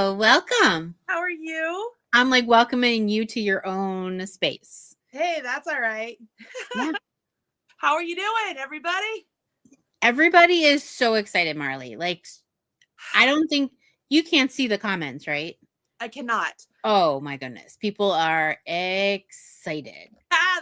Hello, welcome. How are you? I'm like welcoming you to your own space. Hey, that's all right. Yeah. How are you doing, everybody? Everybody is so excited, Marley. Like, I don't think you can't see the comments, right? I cannot. Oh my goodness. People are excited.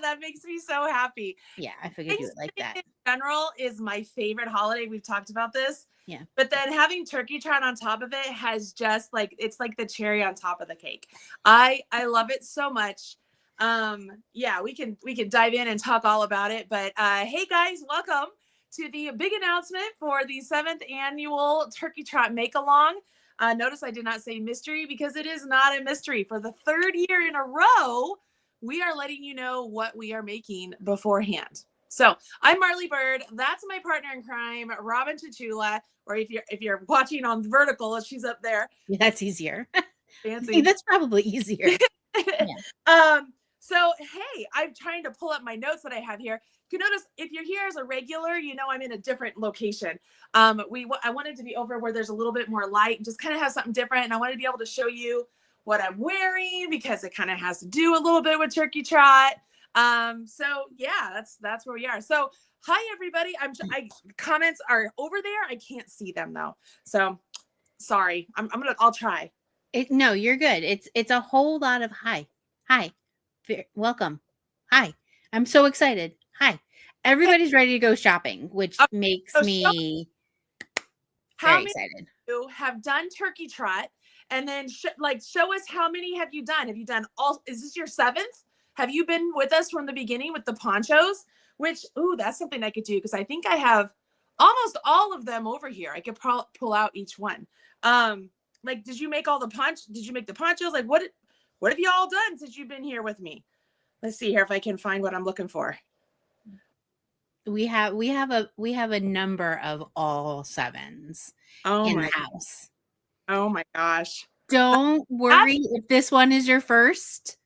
That makes me so happy. Yeah, I figured you would like that. In general is my favorite holiday. We've talked about this. Yeah. But then having turkey trot on top of it has just like, it's like the cherry on top of the cake. I love it so much. Yeah, we can dive in and talk all about it. But hey guys, welcome to the big announcement for the 7th annual Turkey Trot Make Along. Notice I did not say mystery because it is not a mystery. For the 3rd year in a row, we are letting you know what we are making beforehand. So I'm Marley Bird. That's my partner in crime, Robyn Chachula. Or if you're watching on vertical, she's up there. Yeah, that's easier. Fancy. That's probably easier. Yeah. So hey, I'm trying to pull up my notes that I have here. You can notice if you're here as a regular, you know I'm in a different location. I wanted to be over where there's a little bit more light and just kind of have something different. And I wanted to be able to show you what I'm wearing because it kind of has to do a little bit with Turkey Trot. So yeah, that's where we are. So hi everybody. Comments are over there. I can't see them though. So sorry. I'll try. No, you're good. It's a whole lot of hi. Welcome. Hi. I'm so excited. Hi. Everybody's ready to go shopping, which makes me very excited. You have done Turkey Trot, and then show us how many have you done? Have you done all? Is this your 7th? Have you been with us from the beginning with the ponchos? Which, that's something I could do because I think I have almost all of them over here. I could pull out each one. Did you make the ponchos? Like, what have you all done since you've been here with me? Let's see here if I can find what I'm looking for. We have a number of all 7s in the house. Oh my gosh. Don't worry if this one is your first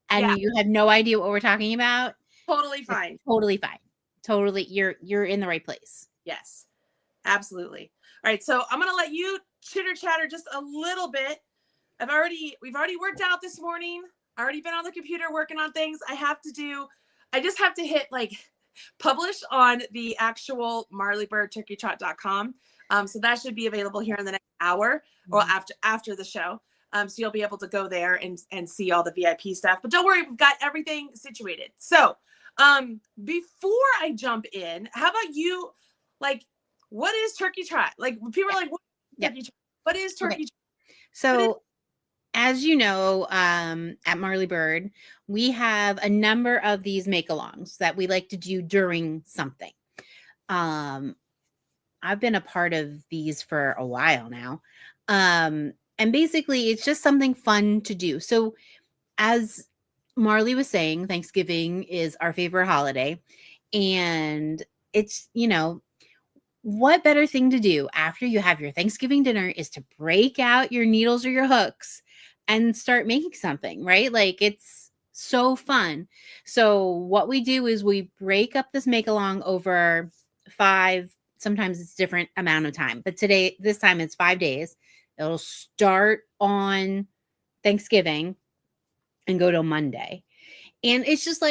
and you have no idea what we're talking about. Totally fine. It's totally fine. Totally. You're in the right place. Yes, absolutely. All right. So I'm going to let you chitter chatter just a little bit. We've already worked out this morning. Already been on the computer working on things. I just have to hit publish on the actual marleybirdturkeytrot.com. So that should be available here in the next hour or after the show. So you'll be able to go there and see all the VIP stuff, but don't worry, we've got everything situated. So, before I jump in, how about you, what is Turkey Trot? People are like, what is Turkey Trot? So as you know, at Marley Bird, we have a number of these make-alongs that we like to do during something. I've been a part of these for a while now. And basically, it's just something fun to do. So as Marley was saying, Thanksgiving is our favorite holiday. And it's, what better thing to do after you have your Thanksgiving dinner is to break out your needles or your hooks and start making something, right? It's so fun. So what we do is we break up this make along over 5, sometimes it's different amount of time, but this time it's 5 days. It'll start on Thanksgiving and go till Monday. And it's just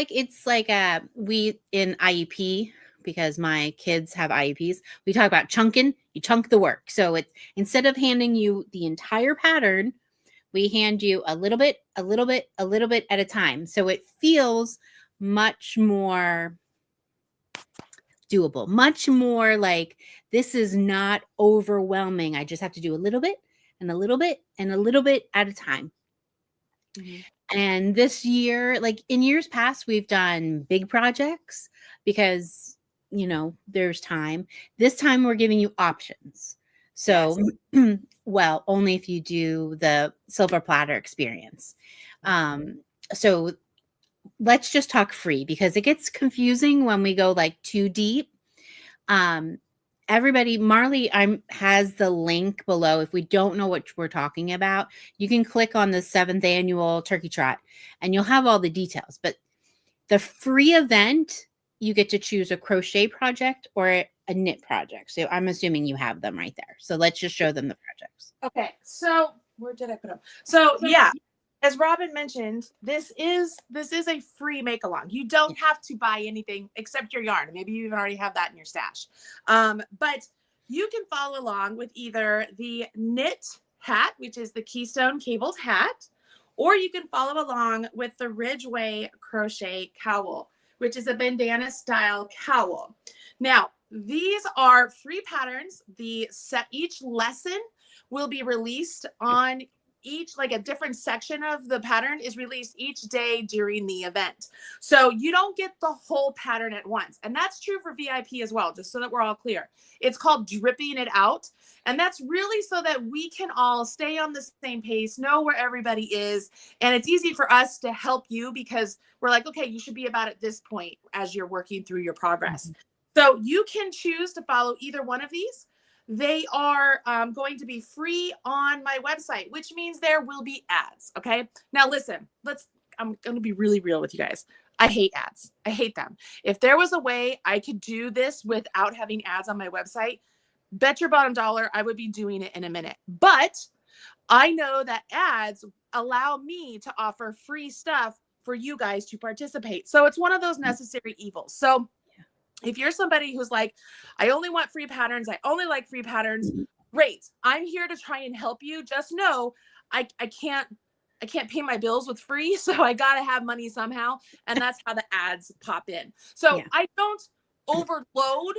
we in IEP, because my kids have IEPs, we talk about chunking. You chunk the work. So it's, instead of handing you the entire pattern, we hand you a little bit at a time. So it feels much more doable, much more like this is not overwhelming. I just have to do a little bit and a little bit and a little bit at a time. Mm-hmm. And this year, in years past, we've done big projects because, there's time. This time we're giving you options. So, yes. Well, only if you do the Silver Platter experience. So let's just talk free because it gets confusing when we go too deep. Everybody, Marley has the link below. If we don't know what we're talking about, you can click on the 7th annual Turkey Trot and you'll have all the details. But the free event, you get to choose a crochet project or a knit project. So I'm assuming you have them right there. So let's just show them the projects. Okay. So where did I put them? So yeah, as Robyn mentioned, this is a free make along. You don't have to buy anything except your yarn. Maybe you even already have that in your stash. But you can follow along with either the knit hat, which is the Keystone cabled hat, or you can follow along with the Ridgeway crochet cowl, which is a bandana style cowl. Now, these are free patterns. Each lesson will be released on each, like a different section of the pattern is released each day during the event. So you don't get the whole pattern at once. And that's true for VIP as well, just so that we're all clear. It's called dripping it out. And that's really so that we can all stay on the same pace, know where everybody is. And it's easy for us to help you because we're like, okay, you should be about at this point as you're working through your progress. So you can choose to follow either one of these. They are going to be free on my website, which means there will be ads. Okay. Now listen, I'm going to be really real with you guys. I hate ads. I hate them. If there was a way I could do this without having ads on my website, bet your bottom dollar I would be doing it in a minute. But I know that ads allow me to offer free stuff for you guys to participate. So it's one of those necessary evils. So if you're somebody who's like, I only want free patterns, I only like free patterns, great. I'm here to try and help you. Just know I can't pay my bills with free. So I got to have money somehow. And that's how the ads pop in. So I don't overload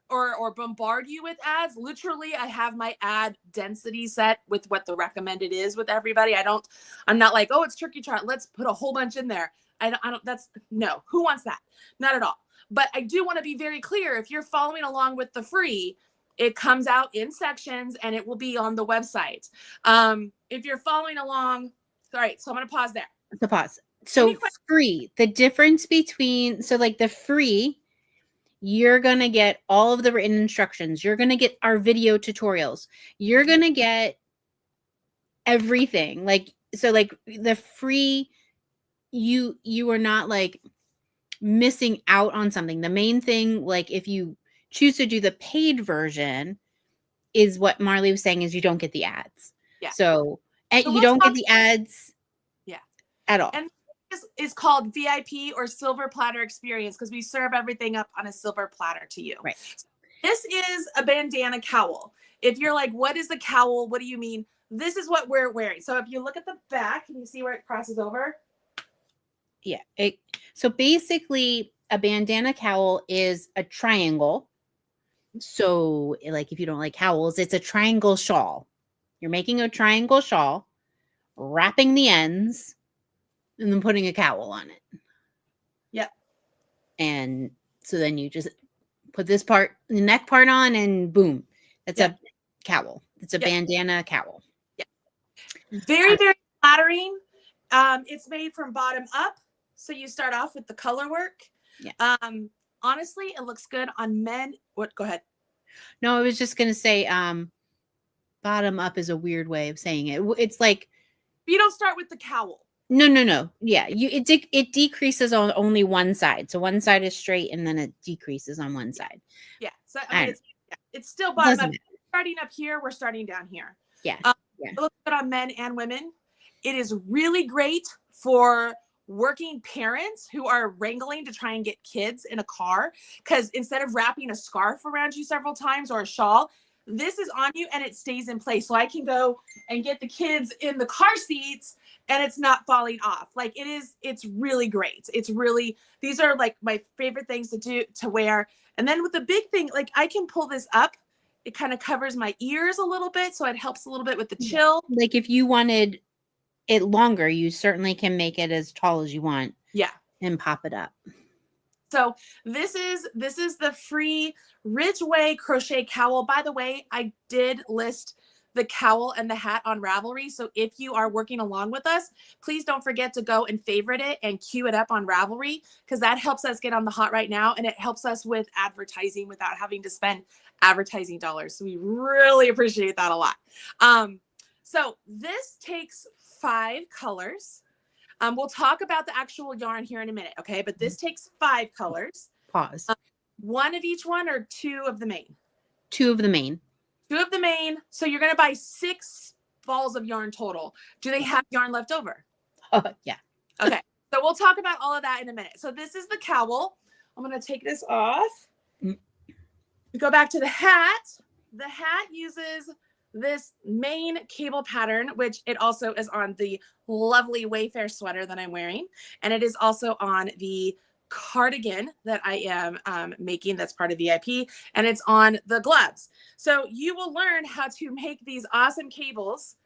or bombard you with ads. Literally, I have my ad density set with what the recommended is with everybody. I'm not like, oh, it's turkey trot, let's put a whole bunch in there. No, who wants that? Not at all. But I do want to be very clear. If you're following along with the free, it comes out in sections and it will be on the website. If you're following along, all right, so I'm going to pause there. The pause. So free, the difference between, so like the free, you're going to get all of the written instructions. You're going to get our video tutorials. You're going to get everything. Like, so like the free, you are not like missing out on something. The main thing, like if you choose to do the paid version, is what Marley was saying, is you don't get the ads. Yeah. So you don't get the ads. Yeah. At all. And this is called VIP or Silver Platter Experience because we serve everything up on a silver platter to you. Right. So this is a bandana cowl. If you're like, what is a cowl? What do you mean? This is what we're wearing. So if you look at the back, can you see where it crosses over? Yeah. So basically, a bandana cowl is a triangle. So, like, if you don't like cowls, it's a triangle shawl. You're making a triangle shawl, wrapping the ends, and then putting a cowl on it. Yep. And so then you just put this part, the neck part on, and boom, that's a cowl. It's a bandana cowl. Yeah. Very, very flattering. It's made from bottom up. So you start off with the color work. Yeah. Honestly, it looks good on men. What? Go ahead. No, I was just going to say bottom up is a weird way of saying it. It's like you don't start with the cowl. No. Yeah, it decreases on only one side. So one side is straight and then it decreases on one side. Yeah. So I mean, it's still bottom up. Starting up here, we're starting down here. Yeah. It looks good on men and women. It is really great for working parents who are wrangling to try and get kids in a car, because instead of wrapping a scarf around you several times or a shawl, this is on you and it stays in place. So I can go and get the kids in the car seats and it's not falling off. Like it's really great. These are like my favorite things to wear. And then with the big thing, like I can pull this up. It kind of covers my ears a little bit. So it helps a little bit with the chill. Like if you wanted it longer, you certainly can make it as tall as you want. Yeah. And pop it up. So this is the free Ridgeway crochet cowl. By the way, I did list the cowl and the hat on Ravelry. So if you are working along with us, please don't forget to go and favorite it and queue it up on Ravelry, because that helps us get on the hot right now. And it helps us with advertising without having to spend advertising dollars. So we really appreciate that a lot. So this takes 5 colors. We'll talk about the actual yarn here in a minute, okay? But this takes 5 colors. Pause. 1 of each one or 2 of the main? 2 of the main. 2 of the main. So you're going to buy 6 balls of yarn total. Do they have yarn left over? Oh, yeah. Okay. So we'll talk about all of that in a minute. So this is the cowl. I'm going to take this off. Mm. We go back to the hat. The hat uses this main cable pattern, which it also is on the lovely Wayfair sweater that I'm wearing. And it is also on the cardigan that I am making that's part of VIP. And it's on the gloves. So you will learn how to make these awesome cables,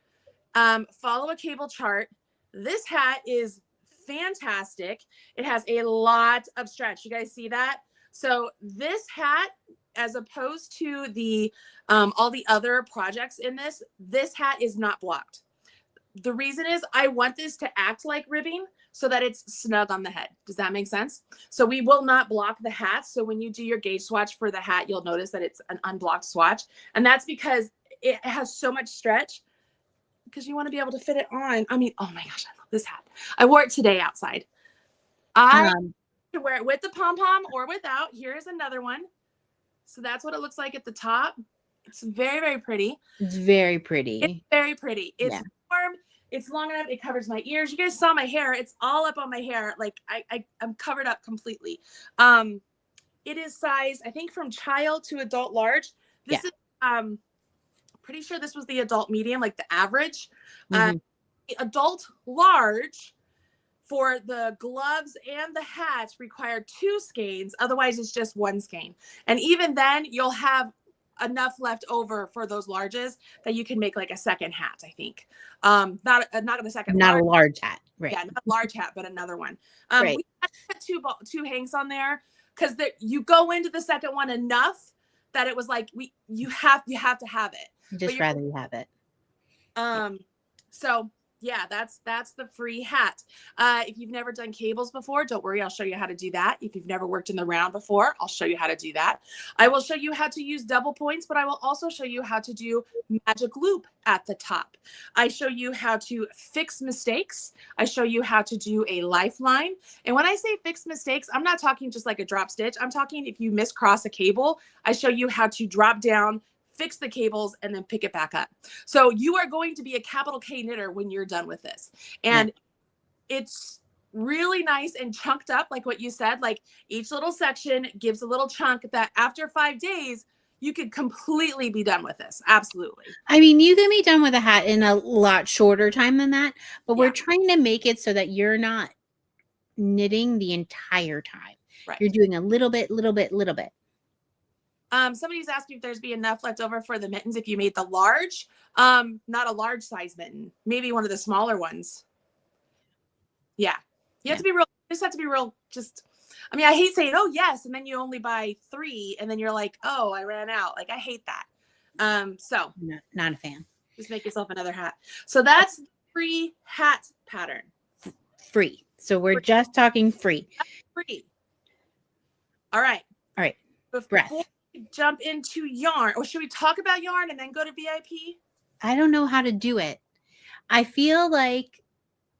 follow a cable chart. This hat is fantastic. It has a lot of stretch. You guys see that? So this hat, as opposed to the all the other projects in this hat is not blocked. The reason is I want this to act like ribbing so that it's snug on the head. Does that make sense? So we will not block the hat. So when you do your gauge swatch for the hat, you'll notice that it's an unblocked swatch. And that's because it has so much stretch, because you want to be able to fit it on. I mean, oh my gosh, I love this hat. I wore it today outside. I can wear it with the pom-pom or without. Here's another one. So that's what it looks like at the top. It's very, very pretty. It's very pretty. It's very pretty. It's warm. It's long enough. It covers my ears. You guys saw my hair. It's all up on my hair. Like I'm covered up completely. It is size, I think, from child to adult large. This is pretty sure this was the adult medium, like the average. The adult large for the gloves and the hats require 2 skeins. Otherwise, it's just 1 skein. And even then, you'll have enough left over for those larges that you can make like a second hat, I think. Not a second. Not a large hat. Right. Yeah, not a large hat, but another one. Right. We have to put two hanks on there because you go into the second one enough that it was like you have to have it. Just rather you have it. So yeah, that's the free hat. If you've never done cables before, don't worry, I'll show you how to do that. If you've never worked in the round before, I'll show you how to do that. I will show you how to use double points, but I will also show you how to do magic loop at the top. I show you how to fix mistakes. I show you how to do a lifeline. And when I say fix mistakes, I'm not talking just like a drop stitch. I'm talking if you miscross a cable, I show you how to drop down, fix the cables, and then pick it back up. So you are going to be a capital K knitter when you're done with this. And it's really nice and chunked up, like what you said, like each little section gives a little chunk that after 5 days, you could completely be done with this. Absolutely. I mean, you can be done with a hat in a lot shorter time than that, but we're trying to make it so that you're not knitting the entire time. Right. You're doing a little bit, little bit, little bit. Somebody's asking if there's be enough left over for the mittens if you made the large. Not a large size mitten, maybe one of the smaller ones. Yeah. You have to be real, just have to be real, I mean, I hate saying, oh yes, and then you only buy 3 and then you're like, oh, I ran out. Like I hate that. So not a fan. Just make yourself another hat. So that's free hat pattern. Free. So we're just talking free. Free. All right. Breath. Jump into yarn, or should we talk about yarn and then go to VIP? I don't know how to do it. I feel like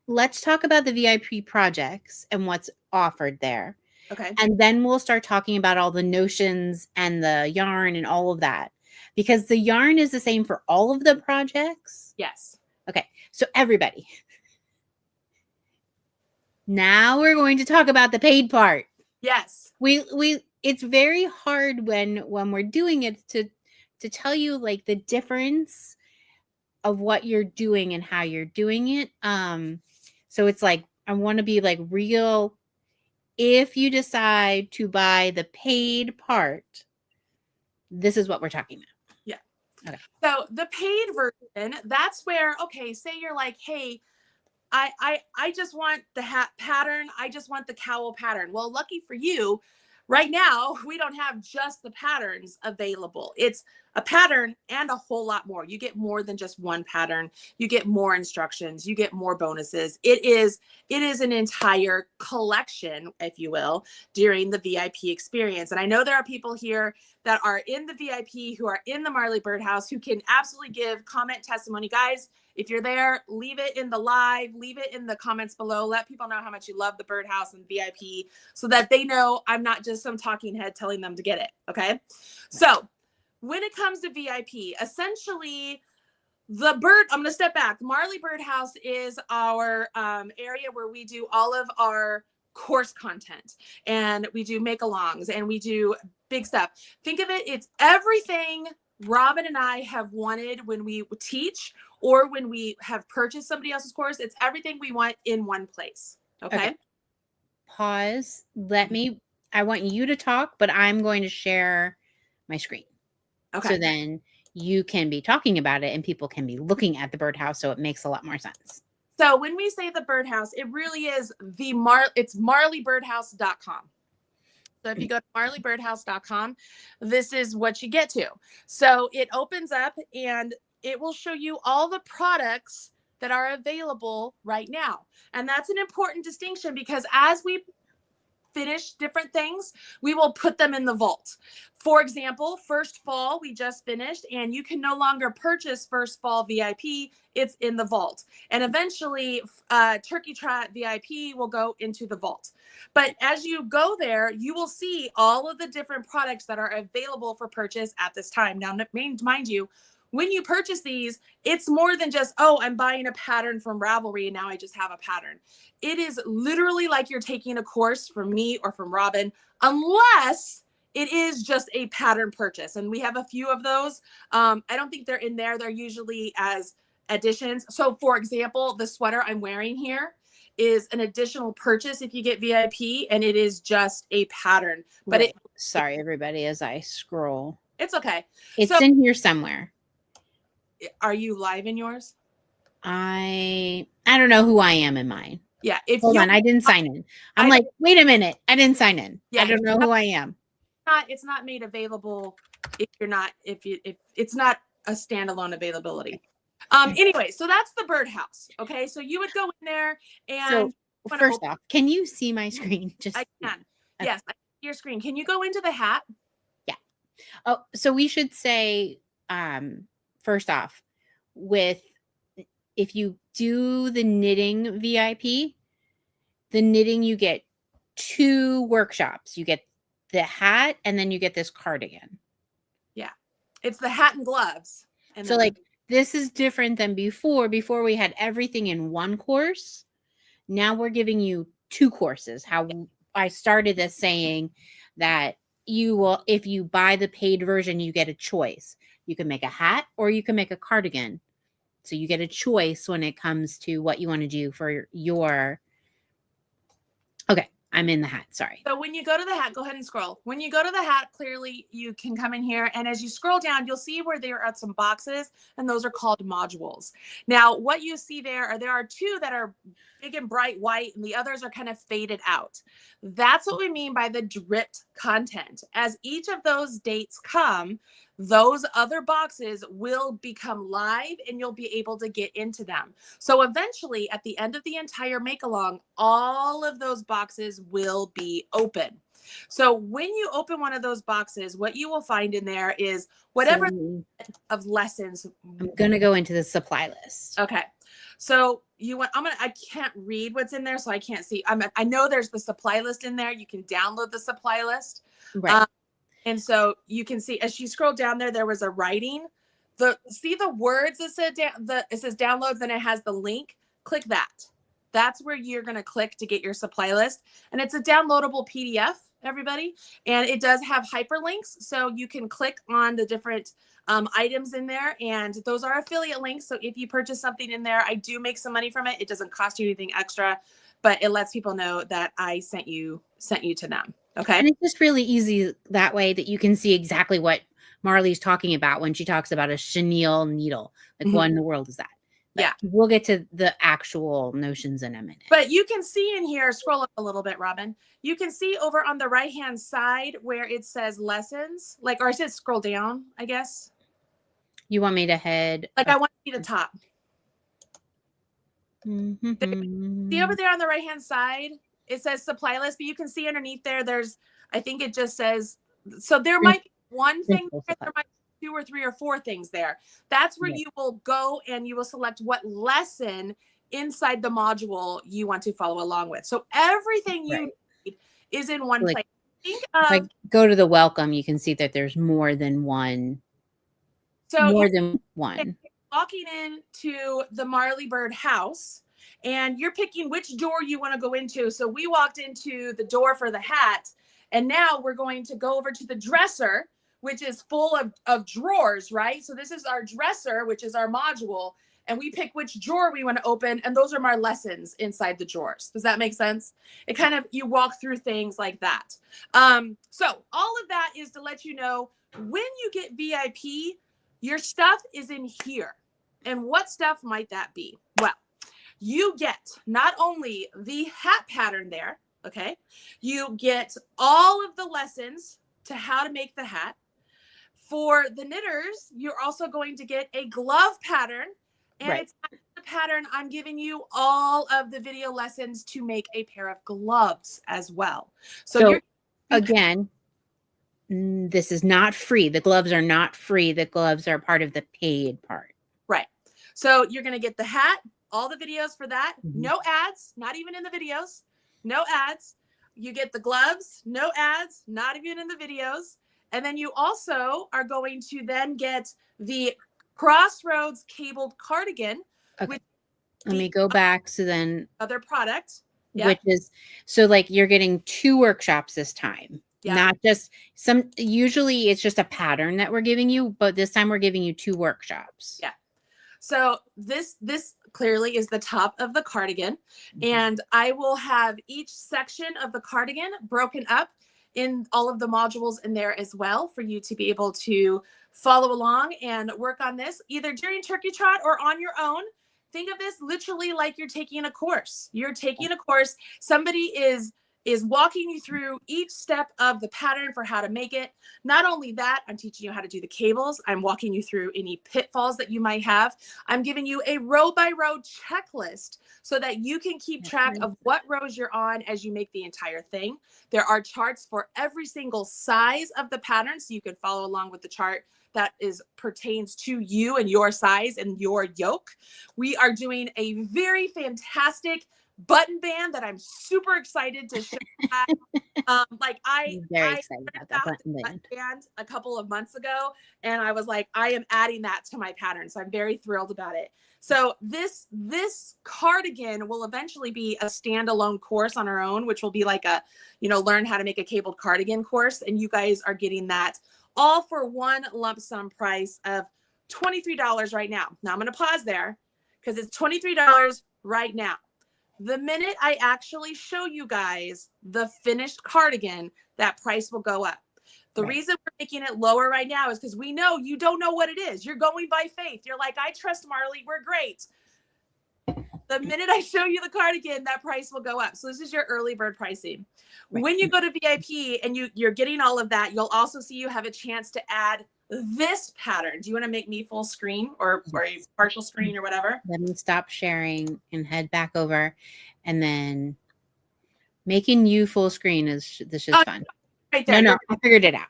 let's talk about the VIP projects and what's offered there. Okay. And then we'll start talking about all the notions and the yarn and all of that, because the yarn is the same for all of the projects. Yes. Okay. So everybody, now we're going to talk about the paid part. Yes. It's very hard when we're doing it to tell you like the difference of what you're doing and how you're doing it. So it's like, I want to be like real. If you decide to buy the paid part, this is what we're talking about. Yeah. Okay. So the paid version, that's where, okay, say you're like, hey, I just want the hat pattern. I just want the cowl pattern. Well, lucky for you, right now, we don't have just the patterns available. It's a pattern and a whole lot more. You get more than just one pattern. You get more instructions. You get more bonuses. It is an entire collection, if you will, during the VIP experience. And I know there are people here that are in the VIP who are in the Marley Birdhouse who can absolutely give comment testimony. Guys, if you're there, leave it in the live, leave it in the comments below. Let people know how much you love the Birdhouse and VIP so that they know I'm not just some talking head telling them to get it. Okay. So when it comes to VIP, essentially I'm going to step back. Marley Birdhouse is our area where we do all of our course content, and we do make-alongs, and we do big stuff. Think of it, it's everything Robyn and I have wanted when we teach or when we have purchased somebody else's course. It's everything we want in one place. Okay. Pause. I want you to talk, but I'm going to share my screen. Okay. So then you can be talking about it and people can be looking at the birdhouse. So it makes a lot more sense. So when we say the birdhouse, it really is it's marleybirdhouse.com. So if you go to marleybirdhouse.com, this is what you get to. So it opens up and it will show you all the products that are available right now. And that's an important distinction, because as we finish different things, we will put them in the vault. For example, First Fall, we just finished, and you can no longer purchase First Fall VIP. It's in the vault. And eventually, Turkey Trot VIP will go into the vault. But as you go there, you will see all of the different products that are available for purchase at this time. Now, mind you, when you purchase these, it's more than just, oh, I'm buying a pattern from Ravelry and now I just have a pattern. It is literally like you're taking a course from me or from Robyn, unless it is just a pattern purchase. And we have a few of those. I don't think they're in there. They're usually as additions. So for example, the sweater I'm wearing here is an additional purchase if you get VIP, and it is just a pattern. But right. Sorry, everybody, as I scroll. It's okay. It's in here somewhere. Are you live in yours? I don't know who I am in mine. Yeah. Hold on, I didn't sign in. I'm like, wait a minute, I didn't sign in. Yeah, I don't know who I am. It's not made available if it's not a standalone availability. Anyway, so that's the birdhouse. Okay, so you would go in there and first off, can you see my screen? I can. Okay. Yes, I see your screen. Can you go into the hat? Yeah. Oh, so we should say first off, if you do the knitting VIP, the knitting, you get 2 workshops. You get the hat and then you get this cardigan. Yeah. It's the hat and gloves. And so like this is different than before. Before we had everything in one course. Now we're giving you 2 courses. How I started this saying that you will, if you buy the paid version, you get a choice. You can make a hat or you can make a cardigan. So you get a choice when it comes to what you want to do for your, okay, I'm in the hat, sorry. So when you go to the hat, go ahead and scroll. When you go to the hat, clearly you can come in here, and as you scroll down, you'll see where there are some boxes, and those are called modules. Now, what you see there are 2 that are big and bright white, and the others are kind of faded out. That's what we mean by the dripped content. As each of those dates come, those other boxes will become live and you'll be able to get into them. So eventually, at the end of the entire make-along, all of those boxes will be open. So when you open one of those boxes, what you will find in there is whatever of lessons. I'm going to go into the supply list. Okay. So I can't read what's in there, so I can't see. I know there's the supply list in there. You can download the supply list. Right. And so you can see as you scroll down there was a writing. See the words that said it says downloads, and it has the link. Click that. That's where you're going to click to get your supply list. And it's a downloadable PDF, everybody. And it does have hyperlinks. So you can click on the different items in there. And those are affiliate links. So if you purchase something in there, I do make some money from it. It doesn't cost you anything extra, but it lets people know that I sent you to them. Okay. And it's just really easy that way that you can see exactly what Marley's talking about when she talks about a chenille needle. Like what in the world is that? But yeah. We'll get to the actual notions in a minute. But you can see in here, scroll up a little bit, Robyn. You can see over on the right-hand side where it says lessons, or it says scroll down, I guess. You want me to head? I want to see the top. Mm-hmm. See over there on the right-hand side, it says supply list, but you can see underneath there, I think it just says, so there might be one thing there, there might be 2 or 3 or 4 things there. That's where you will go and you will select what lesson inside the module you want to follow along with. So everything you need is in one place. Think of, go to the welcome, you can see that there's more than one. So more than one. walking into the Marley Bird house and you're picking which door you want to go into. So we walked into the door for the hat, and now we're going to go over to the dresser, which is full of drawers, right? So this is our dresser, which is our module, and we pick which drawer we want to open, and those are my lessons inside the drawers. Does that make sense? It kind of, you walk through things like that. So all of that is to let you know, when you get VIP, your stuff is in here. And what stuff might that be? Well, you get not only the hat pattern there, okay? You get all of the lessons to how to make the hat. For the knitters, you're also going to get a glove pattern, and it's the pattern I'm giving you all of the video lessons to make a pair of gloves as well. So again, this is not free. The gloves are not free. The gloves are part of the paid part. Right. So you're going to get the hat, all the videos for that. No ads, not even in the videos. No ads. You get the gloves, no ads, not even in the videos. And then you also are going to then get the Crossroads cabled cardigan. Okay. Let me go back. So then other product, which is, so like you're getting 2 workshops this time, not just some, usually it's just a pattern that we're giving you, but this time we're giving you 2 workshops. Yeah. So this clearly is the top of the cardigan, and I will have each section of the cardigan broken up in all of the modules in there as well, for you to be able to follow along and work on this either during Turkey Trot or on your own. Think of this literally like you're taking a course. You're taking a course. Somebody is walking you through each step of the pattern for how to make it. Not only that, I'm teaching you how to do the cables. I'm walking you through any pitfalls that you might have. I'm giving you a row by row checklist so that you can keep track of what rows you're on as you make the entire thing. There are charts for every single size of the pattern, so you can follow along with the chart that pertains to you and your size and your yoke. We are doing a very fantastic button band that I'm super excited to show you. I'm very excited about that button band a couple of months ago, and I was like, I am adding that to my pattern, so I'm very thrilled about it. So this cardigan will eventually be a standalone course on our own, which will be like a, learn how to make a cabled cardigan course, and you guys are getting that all for one lump sum price of $23 right now. Now I'm going to pause there because it's $23 right now. The minute I actually show you guys the finished cardigan, that price will go up. The reason we're making it lower right now is because we know you don't know what it is. You're going by faith. You're like, I trust Marley. We're great. The minute I show you the cardigan, that price will go up. So this is your early bird pricing. When you go to VIP and you're getting all of that, you'll also see you have a chance to add this pattern. Do you want to make me full screen or a partial screen or whatever? Let me stop sharing and head back over, and then making you full screen is fun. Right there. No, I figured it out.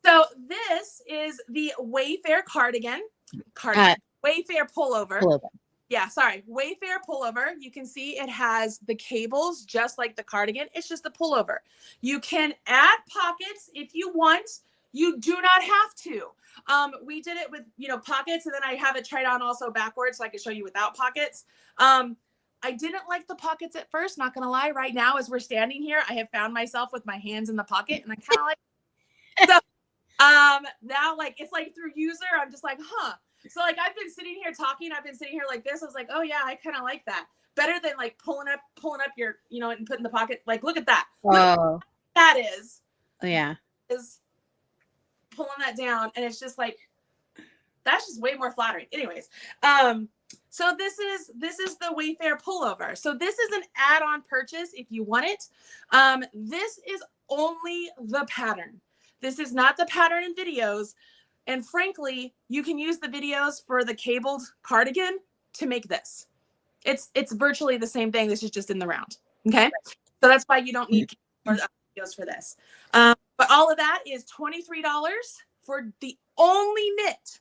So this is the Wayfair cardigan. Wayfair pullover. Yeah, sorry. Wayfair pullover. You can see it has the cables just like the cardigan. It's just a pullover. You can add pockets if you want. You do not have to. We did it with, pockets, and then I have it tried on also backwards so I can show you without pockets. I didn't like the pockets at first, not gonna lie. Right now, as we're standing here, I have found myself with my hands in the pocket, and I kind of like it. So now, it's like through user, I'm just like, huh. So I've been sitting here talking, I've been sitting here like this. I was like, oh yeah, I kind of like that. Better than pulling up your, and putting the pocket. Look at that. Oh, that is. Oh yeah. Is pulling that down, and it's just that's just way more flattering. Anyways, so this is the Wayfair pullover. So this is an add-on purchase if you want it. This is only the pattern. This is not the pattern in videos. And frankly, you can use the videos for the cabled cardigan to make this. It's virtually the same thing. This is just in the round. Okay. So that's why you don't need videos for this. But all of that is $23 for the only knit.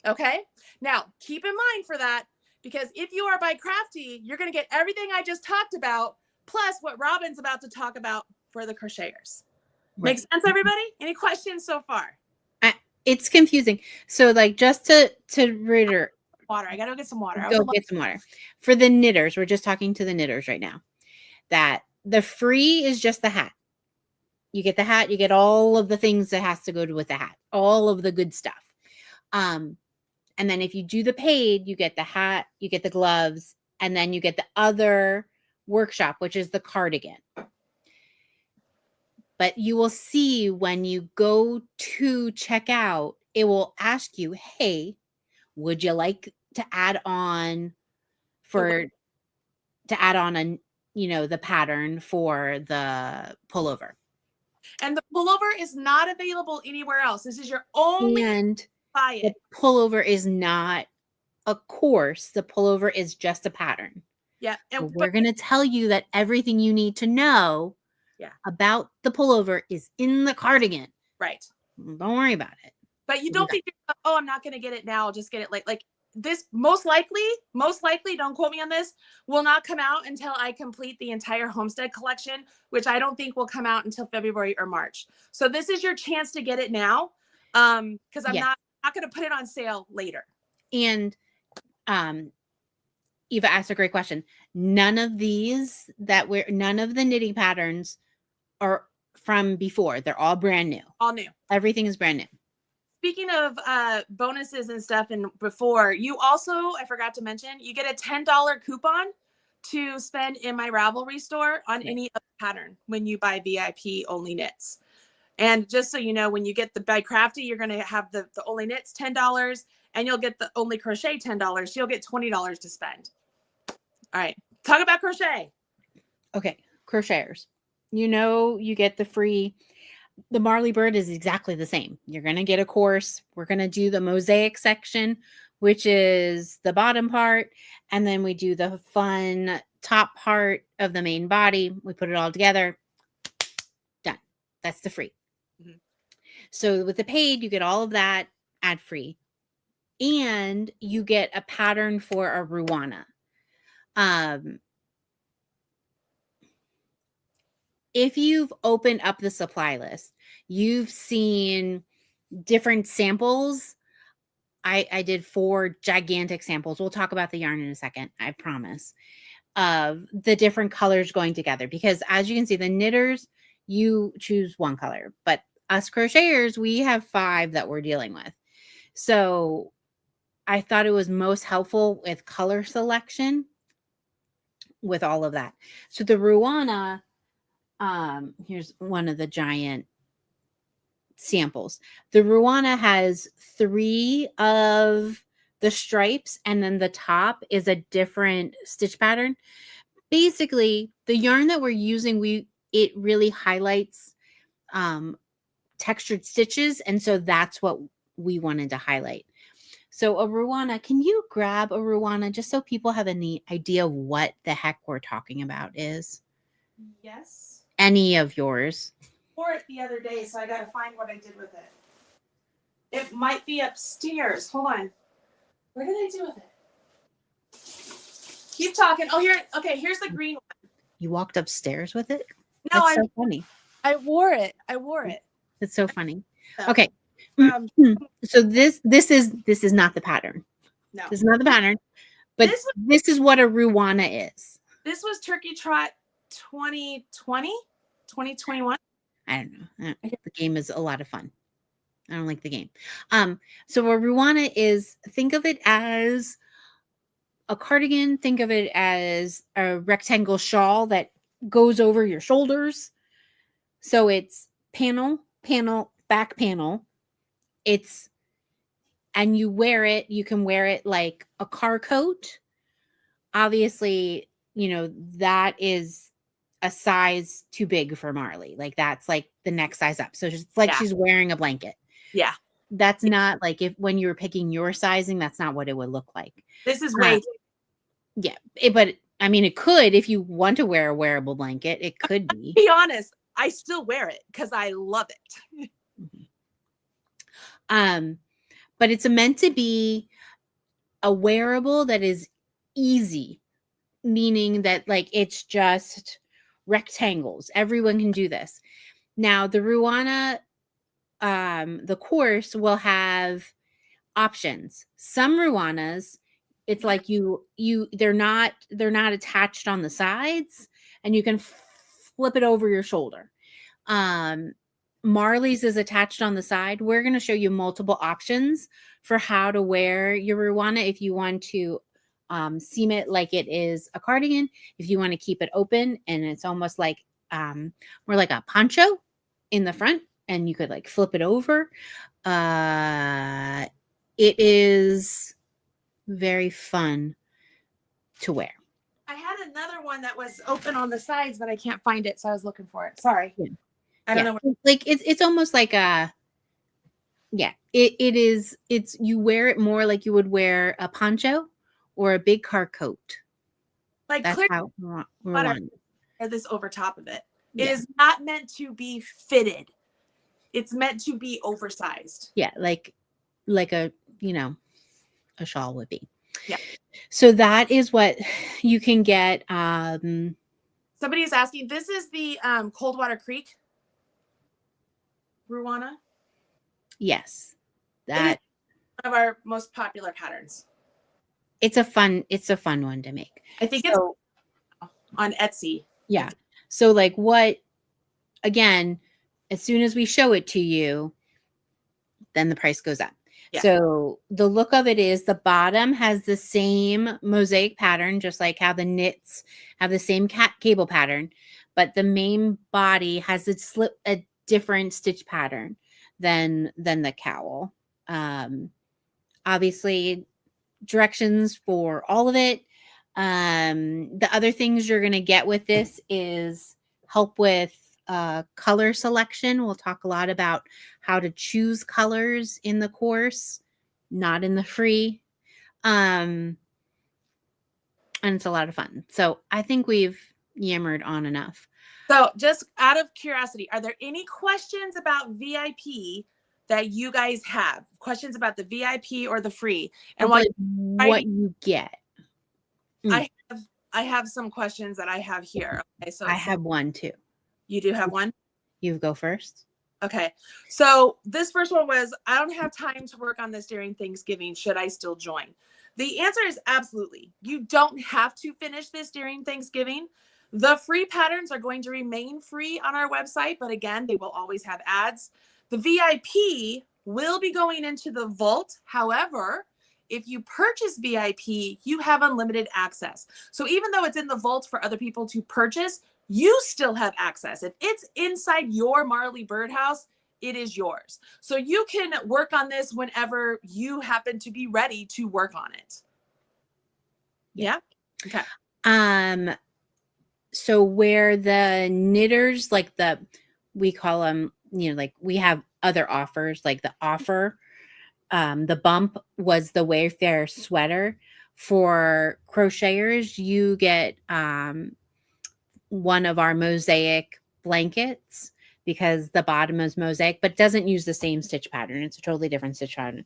Okay. Now keep in mind for that, because if you are by Crafty, you're going to get everything I just talked about, plus what Robyn's about to talk about for the crocheters. Right. Makes sense, everybody? Any questions so far? It's confusing. So just to reiterate, water. I gotta go get some water. Go get some water. For the knitters, we're just talking to the knitters right now. That the free is just the hat. You get the hat, you get all of the things that has to go with the hat, all of the good stuff. And then if you do the paid, you get the hat, you get the gloves, and then you get the other workshop, which is the cardigan. But you will see when you go to check out, it will ask you, hey, would you like to add on a, the pattern for the pullover? And the pullover is not available anywhere else. This is your only buy it. The pullover is not a course. The pullover is just a pattern. Yeah. And we're going to tell you that everything you need to know about the pullover is in the cardigan. Right. Don't worry about it. But you don't think, oh, I'm not going to get it now. I'll just get it like this. Most likely, don't quote me on this, will not come out until I complete the entire homestead collection, which I don't think will come out until February or March. So this is your chance to get it now. Because I'm not going to put it on sale later. And Eva asked a great question. None of the knitting patterns are from before. They're all brand new. All new. Everything is brand new. Speaking of bonuses and stuff, and before, you also, I forgot to mention, you get a $10 coupon to spend in my Ravelry store on any other pattern when you buy VIP only knits. And just so you know, when you get the by Crafty, you're going to have the only knits $10, and you'll get the only crochet $10. You'll get $20 to spend. All right, talk about crochet. Okay, crocheters. You get the free. The Marley Bird is exactly the same. You're going to get a course. We're going to do the mosaic section, which is the bottom part. And then we do the fun top part of the main body. We put it all together. Done. That's the free. Mm-hmm. So with the paid, you get all of that ad free. And you get a pattern for a Ruana. If you've opened up the supply list, you've seen different samples. I did 4 gigantic samples. We'll talk about the yarn in a second, I promise, of the different colors going together. Because as you can see, the knitters, you choose one color. But us crocheters, we have 5 that we're dealing with. So I thought it was most helpful with color selection with all of that. So the Ruana... here's one of the giant samples. The Ruana has 3 of the stripes, and then the top is a different stitch pattern. Basically, the yarn that we're using, it really highlights textured stitches, and so that's what we wanted to highlight. So a Ruana, can you grab a Ruana just so people have any idea what the heck we're talking about is? Yes. Any of yours? Wore it the other day, so I got to find what I did with it. It might be upstairs. Hold on. What did I do with it? Keep talking. Oh, here. Okay, here's the green one. You walked upstairs with it? No, That's so funny. I wore it. It's so funny. Okay. So this is not the pattern. No. This is not the pattern. But this is what a Ruana is. This was Turkey Trot 2020, 2021. I don't know. The game is a lot of fun. I don't like the game. So a Ruana is, think of it as a cardigan. Think of it as a rectangle shawl that goes over your shoulders. So it's panel, back panel. And you wear it, you can wear it like a car coat. Obviously, that is a size too big for Marley. Like that's like the next size up. So it's like she's wearing a blanket. Yeah. That's not like when you were picking your sizing, that's not what it would look like. This is way. Yeah. But I mean, it could, if you want to wear a wearable blanket, it could be. Be honest, I still wear it because I love it. But it's meant to be a wearable that is easy, meaning that like it's just rectangles. Everyone can do this. Now the Ruana, the course will have options. Some Ruanas It's like they're not attached on the sides, and you can flip it over your shoulder. Marley's is attached on the side. We're going to show you multiple options for how to wear your Ruana. If you want to seam it like it is a cardigan, if you want to keep it open and it's almost like more like a poncho in the front, and you could like flip it over. It is very fun to wear. I had another one that was open on the sides, but I can't find it, so I was looking for it. Sorry. Yeah. I don't know. Like it's almost like a it's you wear it more like you would wear a poncho or a big car coat. Like that's clear how we want it. Or this over top of it. It is not meant to be fitted. It's meant to be oversized. Yeah, like a, you know, a shawl would be. Yeah. So that is what you can get. Somebody is asking, this is the Coldwater Creek Ruana? Yes. That one of our most popular patterns. It's a fun one to make. I think it's on Etsy. Yeah. So like again, as soon as we show it to you, then the price goes up. Yeah. So the look of it is the bottom has the same mosaic pattern, just like how the knits have the same cable pattern, but the main body has a different stitch pattern than the cowl. Obviously directions for all of it. The other things you're going to get with this is help with color selection. We'll talk a lot about how to choose colors in the course, not in the free. And it's a lot of fun. So I think we've yammered on enough. So just out of curiosity, are there any questions about VIP that you guys have? Questions about the VIP or the free? And what you get. I have some questions that I have here. Okay, so I have one too. You do have one? You go first. Okay. So this first one was, I don't have time to work on this during Thanksgiving. Should I still join? The answer is absolutely. You don't have to finish this during Thanksgiving. The free patterns are going to remain free on our website, but again, they will always have ads. The VIP will be going into the vault. However, if you purchase VIP, you have unlimited access. So even though it's in the vault for other people to purchase, you still have access. If it's inside your Marley Birdhouse, it is yours. So you can work on this whenever you happen to be ready to work on it. Yeah. Okay. So where the knitters, like we call them, like we have other offers, like the offer, the bump was the Wayfair sweater. For crocheters, you get one of our mosaic blankets because the bottom is mosaic, but doesn't use the same stitch pattern. It's a totally different stitch pattern.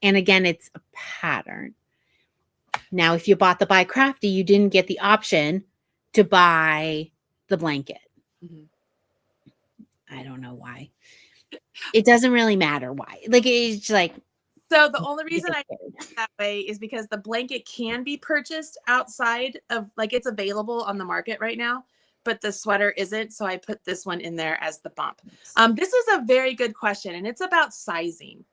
And again, it's a pattern. Now, if you bought the Buy Crafty, you didn't get the option to buy the blanket. Mm-hmm. I don't know why. It doesn't really matter why. Like, it's like. So the only reason I do it that way is because the blanket can be purchased outside of, like, it's available on the market right now, but the sweater isn't. So I put this one in there as the bump. This is a very good question, and it's about sizing.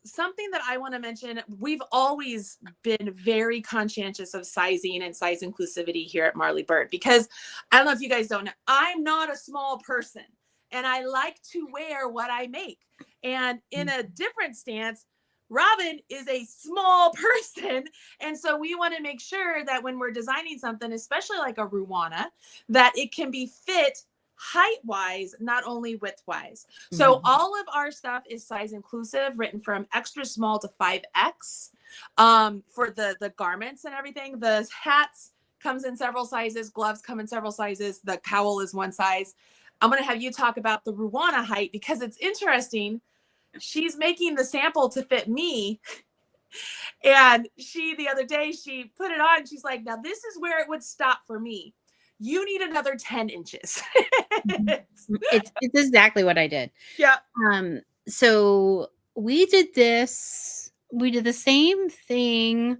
Something that I want to mention, we've always been very conscientious of sizing and size inclusivity here at Marley Bird, because I don't know if you guys don't know, I'm not a small person and I like to wear what I make. And in a different stance, Robyn is a small person. And so we want to make sure that when we're designing something, especially like a Ruana, that it can be fit height-wise, not only width-wise. So all of our stuff is size inclusive, written from extra small to 5X. For the garments and everything, the hats comes in several sizes, gloves come in several sizes, the cowl is one size. I'm going to have you talk about the Ruana height because it's interesting. She's making the sample to fit me. And the other day, she put it on. She's like, now this is where it would stop for me. You need another 10 inches. It's exactly what I did. Yeah. So we did the same thing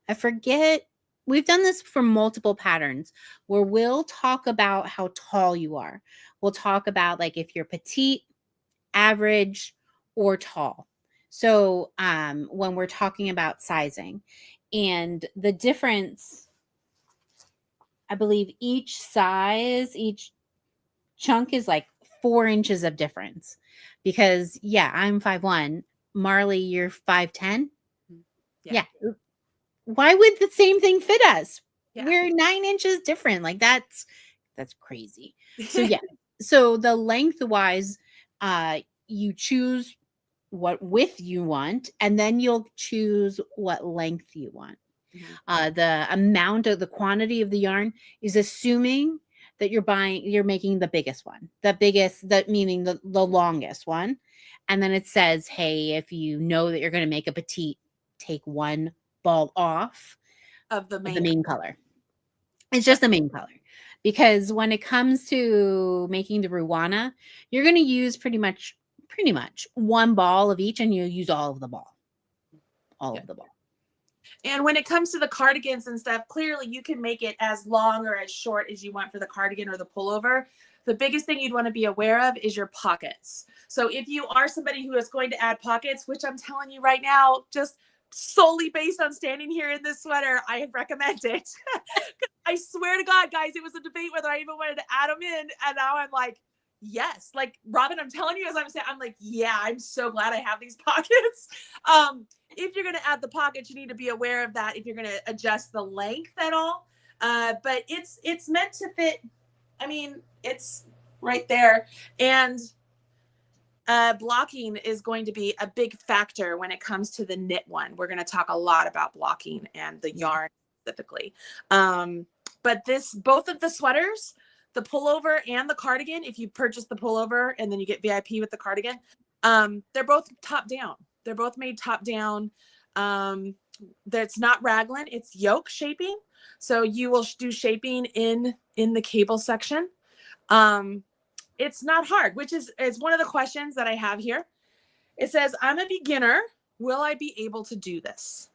I forget. We've done this for multiple patterns where we'll talk about how tall you are. We'll talk about like if you're petite, average, or tall. So when we're talking about sizing and the difference, I believe each size, each chunk is like 4 inches of difference. Because yeah, I'm 5'1". Marley, you're 5'10". Yeah. Why would the same thing fit us? Yeah. We're 9 inches different. Like that's crazy. So yeah. So the lengthwise, you choose what width you want, and then you'll choose what length you want. The amount of the quantity of the yarn is assuming that you're making the biggest one, that meaning the longest one. And then it says, hey, if you know that you're going to make a petite, take one ball off of the the main main color. It's just the main color. Because when it comes to making the Ruana, you're going to use pretty much one ball of each, and you use all of the ball. Of the ball. And when it comes to the cardigans and stuff, clearly you can make it as long or as short as you want for the cardigan or the pullover. The biggest thing you'd want to be aware of is your pockets. So if you are somebody who is going to add pockets, which I'm telling you right now, just solely based on standing here in this sweater, I recommend it. I swear to God, guys, it was a debate whether I even wanted to add them in. And now I'm like, yes. Like, Robyn, I'm telling you, as I'm saying, I'm like, yeah, I'm so glad I have these pockets. If you're going to add the pockets, you need to be aware of that if you're going to adjust the length at all. But it's meant to fit. I mean, it's right there. And blocking is going to be a big factor when it comes to the knit one. We're going to talk a lot about blocking and the yarn specifically. But both of the sweaters, the pullover and the cardigan, if you purchase the pullover and then you get VIP with the cardigan, they're both top down. They're both made top down. That's not raglan, it's yoke shaping. So you will do shaping in the cable section. It's not hard, which is one of the questions that I have here. It says, I'm a beginner. Will I be able to do this?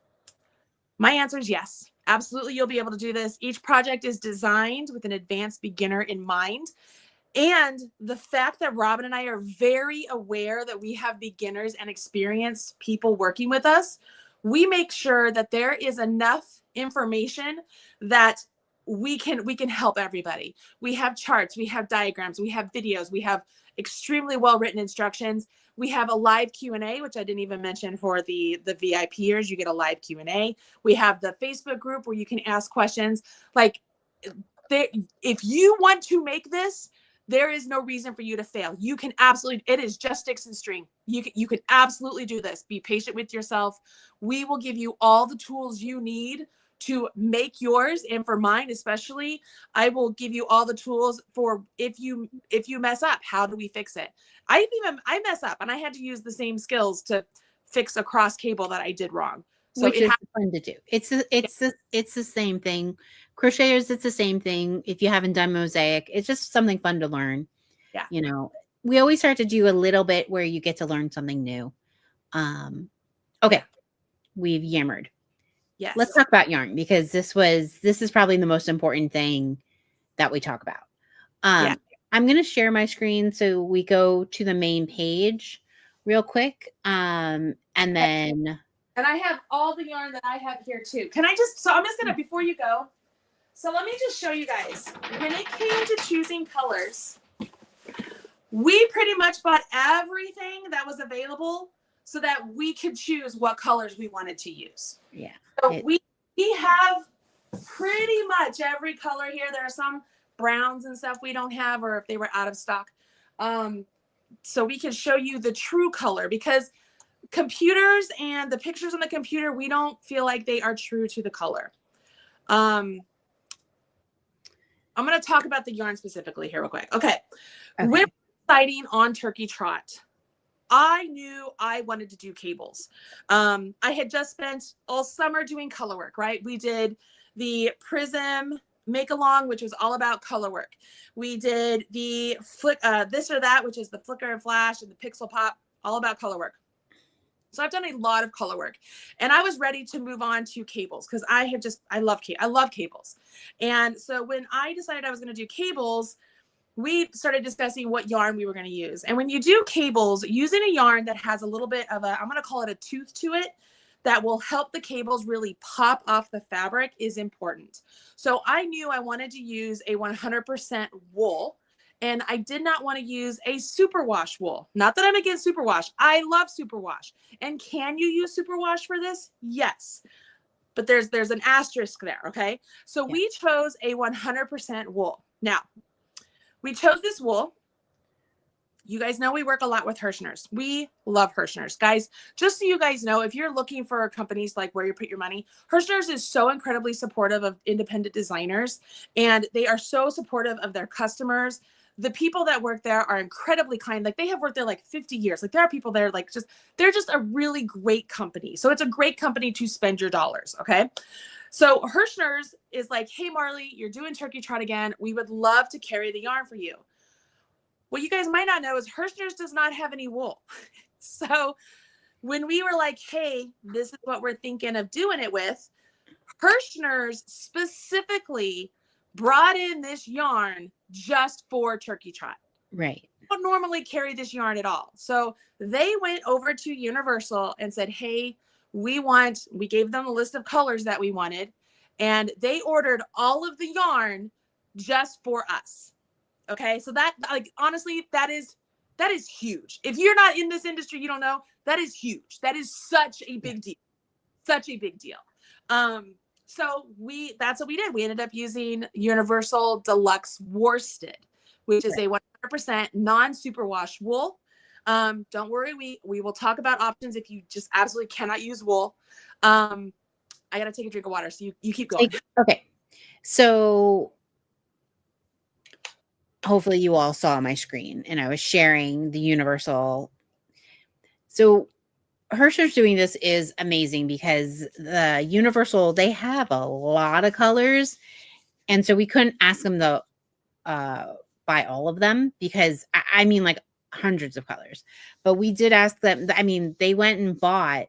My answer is yes. Absolutely, you'll be able to do this. Each project is designed with an advanced beginner in mind. And the fact that Robyn and I are very aware that we have beginners and experienced people working with us, we make sure that there is enough information that we can help everybody. We have charts, we have diagrams, we have videos, we have extremely well-written instructions. We have a live Q&A, which I didn't even mention for the VIPers. You get a live Q&A. We have the Facebook group where you can ask questions. Like, if you want to make this, there is no reason for you to fail. You can absolutely, it is just sticks and string. You can absolutely do this. Be patient with yourself. We will give you all the tools you need to make yours, and for mine especially, I will give you all the tools for if you mess up, how do we fix it? I mess up and I had to use the same skills to fix a cross cable that I did wrong. So which is fun to do. It's the same thing. Crocheters, it's the same thing. If you haven't done mosaic, it's just something fun to learn. Yeah. You know, we always start to do a little bit where you get to learn something new. Okay. We've yammered. Yes. Let's talk about yarn, because this is probably the most important thing that we talk about. I'm going to share my screen so we go to the main page real quick. And then... And I have all the yarn that I have here too. I'm just going to, before you go, so let me just show you guys. When it came to choosing colors, we pretty much bought everything that was available so that we could choose what colors we wanted to use. Yeah. So we have pretty much every color here. There are some browns and stuff we don't have, or if they were out of stock. So we can show you the true color, because computers and the pictures on the computer, we don't feel like they are true to the color. I'm going to talk about the yarn specifically here real quick. Okay. We're deciding on Turkey Trot. I knew I wanted to do cables. I had just spent all summer doing color work, right? We did the Prism make along, which was all about color work. We did the this or that, which is the flicker and flash and the pixel pop, all about color work. So I've done a lot of color work, and I was ready to move on to cables because I love cables. And so when I decided I was going to do cables, we started discussing what yarn we were going to use. And when you do cables, using a yarn that has a little bit of I'm going to call it a tooth to it, that will help the cables really pop off the fabric is important. So I knew I wanted to use a 100% wool, and I did not want to use a superwash wool. Not that I'm against superwash. I love superwash. And can you use superwash for this? Yes. But there's an asterisk there, okay? So we chose a 100% wool. Now, we chose this wool. You guys know we work a lot with Hirschners. We love Hirschners. Guys, just so you guys know, if you're looking for companies like where you put your money, Hirschners is so incredibly supportive of independent designers, and they are so supportive of their customers. The people that work there are incredibly kind. Like, they have worked there like 50 years. Like, there are people there like they're just a really great company. So it's a great company to spend your dollars, okay? So Hirschners is like, hey, Marley, you're doing turkey trot again. We would love to carry the yarn for you. What you guys might not know is Hirschners does not have any wool. So when we were like, hey, this is what we're thinking of doing it with, Hirschners specifically brought in this yarn just for turkey trot. Right. They don't normally carry this yarn at all. So they went over to Universal and said, hey, we gave them a list of colors that we wanted, and they ordered all of the yarn just for us. Okay. So that, like, honestly, that is huge. If you're not in this industry, you don't know, that is huge. That is such a big deal. Such a big deal. So that's what we did. We ended up using Universal Deluxe Worsted, which is a 100% non-superwash wool. Don't worry. We will talk about options if you just absolutely cannot use wool. I got to take a drink of water. So you keep going. Okay. So hopefully you all saw my screen, and I was sharing the Universal. So Hirschner's doing this is amazing because the Universal, they have a lot of colors. And so we couldn't ask them to buy all of them because I mean, like, hundreds of colors, but we did ask them. I mean, they went and bought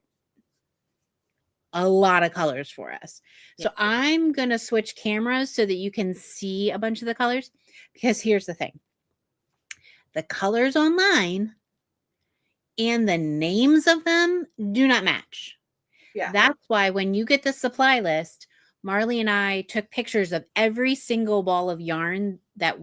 a lot of colors for us. So I'm going to switch cameras so that you can see a bunch of the colors, because here's the thing. The colors online and the names of them do not match. Yeah. That's why when you get the supply list, Marley and I took pictures of every single ball of yarn that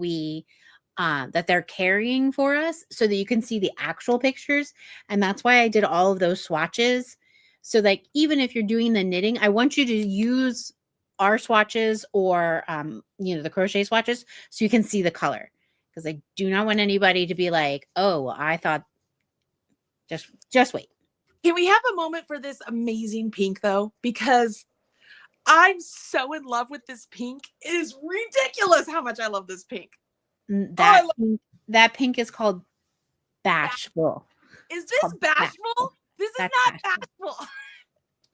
that they're carrying for us so that you can see the actual pictures. And that's why I did all of those swatches. So, like, even if you're doing the knitting, I want you to use our swatches or, the crochet swatches so you can see the color. Because I do not want anybody to be like, oh, I thought, just wait. Can we have a moment for this amazing pink, though? Because I'm so in love with this pink. It is ridiculous how much I love this pink. That pink is called Bashful. Is this bashful? This is not bashful.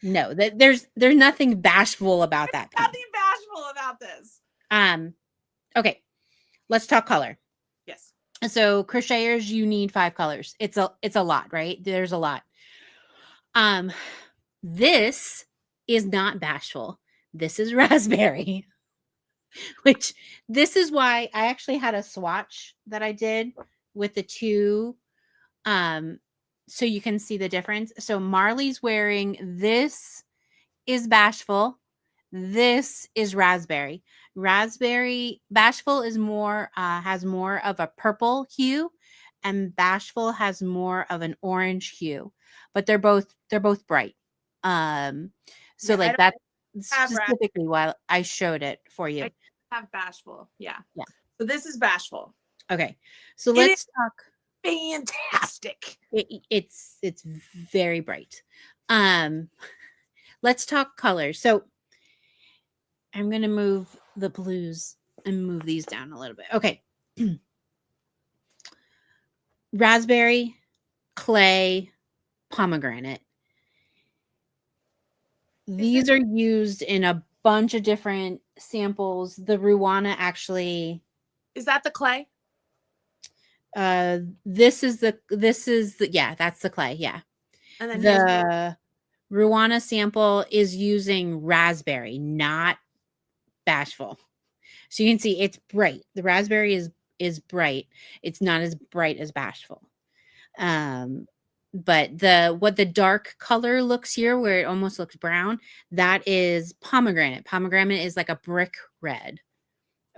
No, there's nothing bashful about that pink. Nothing bashful about this. Okay, let's talk color. Yes. So crocheters, you need 5 colors. It's a lot, right? There's a lot. This is not bashful. This is raspberry. Which, this is why I actually had a swatch that I did with the two, so you can see the difference. So Marley's wearing, this is bashful. This is raspberry. Bashful is more, has more of a purple hue, and bashful has more of an orange hue, but they're both bright. So like that's specifically why I showed it for you. I have bashful. Yeah. So this is bashful. Okay. So let's talk. Fantastic. It's very bright. Let's talk colors. So I'm going to move the blues and move these down a little bit. Okay. Raspberry, clay, pomegranate. These are used in a bunch of different samples. The Ruana actually. Is that the clay? This is the yeah, that's the clay. Yeah. And then here's The Ruana sample is using raspberry, not bashful. So you can see it's bright. The raspberry is bright. It's not as bright as bashful. But what the dark color looks here, where it almost looks brown, that is pomegranate. Pomegranate is like a brick red.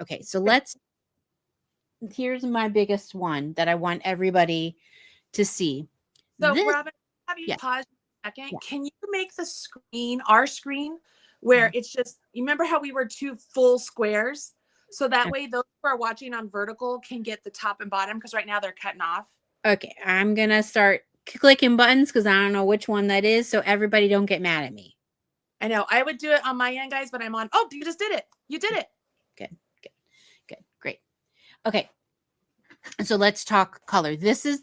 Okay, so here's my biggest one that I want everybody to see. so This, Robyn, have you yeah, pause a second? yeah. Can you make the screen, our screen, where it's just, you remember how we were 2 full squares? So that way those who are watching on vertical can get the top and bottom, because right now they're cutting off. Okay, I'm gonna start clicking buttons because I don't know which one that is, so everybody don't get mad at me. I know I would do it on my end, guys, but I'm on. Oh, you just did it. You did it. Good, great. Okay, so let's talk color. This is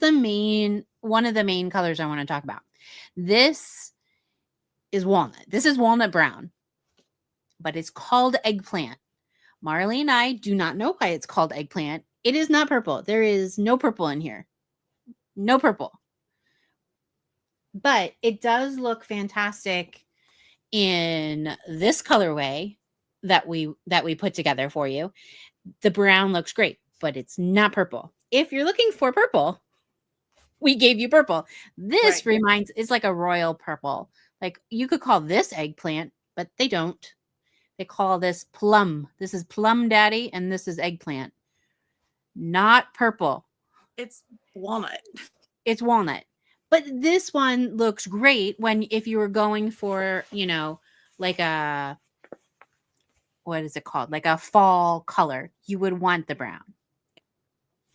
one of the main colors I want to talk about. This is walnut. This is walnut brown, but it's called eggplant. Marley and I do not know why it's called eggplant. It is not purple. There is no purple in here. No purple. But it does look fantastic in this colorway that we put together for you. The brown looks great, but it's not purple. If you're looking for purple, we gave you purple. This it's like a royal purple. Like you could call this eggplant, but they don't. They call this plum. This is plum daddy, and this is eggplant. Not purple. It's walnut. It's walnut. But this one looks great if you were going for, like what is it called? Like a fall color. You would want the brown.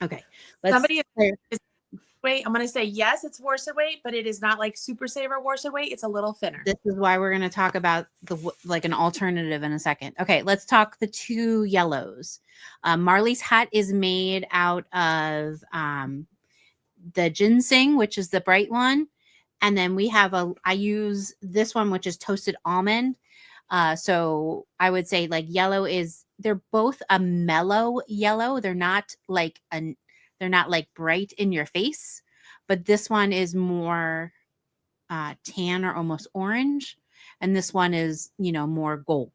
Okay. Wait, I'm going to say yes, it's worsted weight, but it is not like Super Saver worsted weight. It's a little thinner. This is why we're going to talk about an alternative in a second. Okay, let's talk the 2 yellows. Marley's hat is made out of the ginseng, which is the bright one. And then I use this one, which is toasted almond. So I would say like they're both a mellow yellow. They're not like bright in your face, but this one is more tan or almost orange. And this one is, more gold.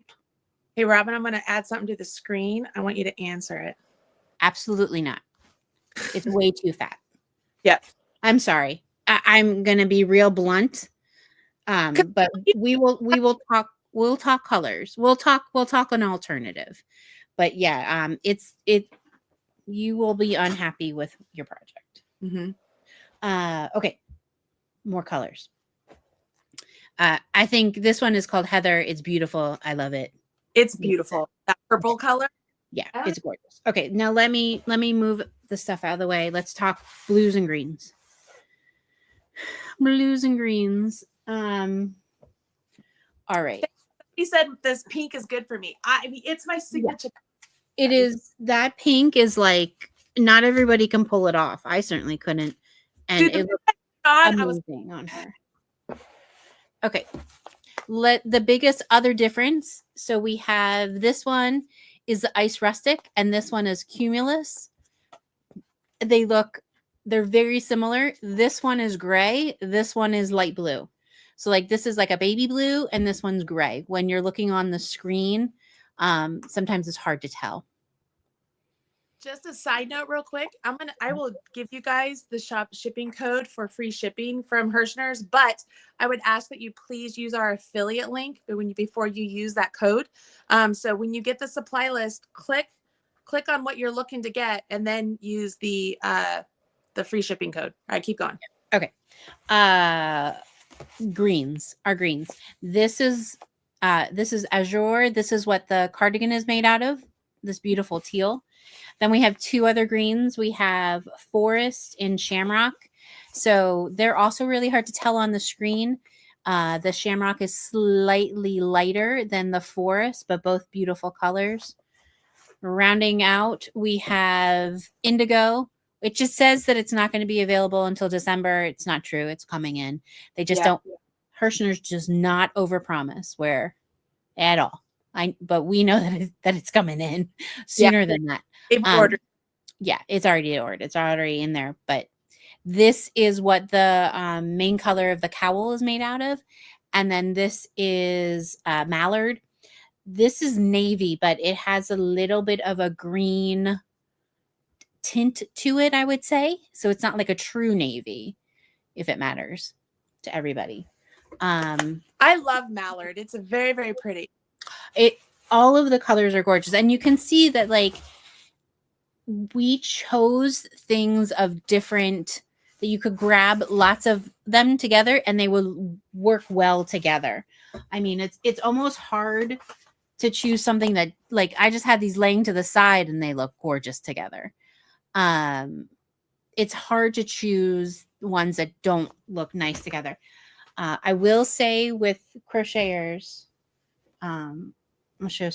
Hey, Robyn, I'm going to add something to the screen. I want you to answer it. Absolutely not. It's way too fat. Yep. I'm sorry. I'm going to be real blunt. But we'll talk colors. We'll talk an alternative. But yeah, you will be unhappy with your project. Mm-hmm. Okay. More colors. I think this one is called Heather. It's beautiful. I love it. It's beautiful. That purple color. Yeah, it's gorgeous. Okay, now let me move the stuff out of the way. Let's talk blues and greens. Blues and greens. All right. He said this pink is good for me. I mean, it's my signature. Yeah. It is. That pink is like, not everybody can pull it off. I certainly couldn't. And it looks amazing on her. Okay. The biggest other difference. So we have this one is the Ice Rustic, and this one is Cumulus. They're very similar. This one is gray. This one is light blue. So like this is like a baby blue, and this one's gray. When you're looking on the screen, sometimes it's hard to tell. Just a side note real quick. I will give you guys the shipping code for free shipping from Hirschner's, but I would ask that you please use our affiliate link before you use that code. So when you get the supply list, click on what you're looking to get, and then use the free shipping code. All right, keep going. Okay. Our greens. This is azure. This is what the cardigan is made out of. This beautiful teal. Then we have 2 other greens. We have forest and shamrock. So they're also really hard to tell on the screen. The shamrock is slightly lighter than the forest, but both beautiful colors. Rounding out, we have indigo. It just says that it's not going to be available until December. It's not true. It's coming in. They just don't. Hirschner's does not overpromise where at all. But we know that it's coming in sooner than that. They've ordered. Yeah, it's already ordered. It's already in there. But This is what the main color of the cowl is made out of. And then this is mallard. This is navy, but it has a little bit of a green tint to it, I would say. So it's not like a true navy, if it matters to everybody. I love mallard. It's a very, very pretty. All of the colors are gorgeous. And you can see that like we chose things of different that you could grab lots of them together and they will work well together. I mean, it's almost hard to choose something that like I just had these laying to the side and they look gorgeous together. It's hard to choose ones that don't look nice together. I will say with crocheters, I'll show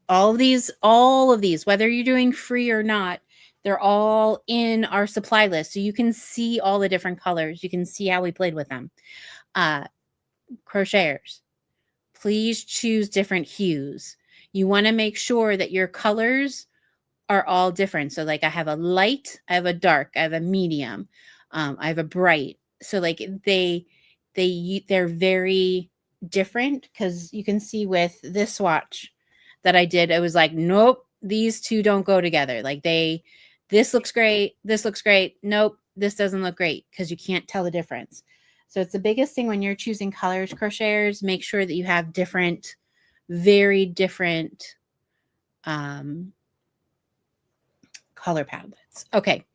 all of these, whether you're doing free or not, they're all in our supply list. So you can see all the different colors. You can see how we played with them. Crocheters, please choose different hues. You want to make sure that your colors are all different. So like I have a light, I have a dark, I have a medium, I have a bright. So like they're very different because you can see with this swatch that I did, it was like, nope, these two don't go together. Like this looks great. This looks great. Nope, this doesn't look great because you can't tell the difference. So it's the biggest thing when you're choosing colors, crocheters, make sure that you have different, very different color palettes. Okay.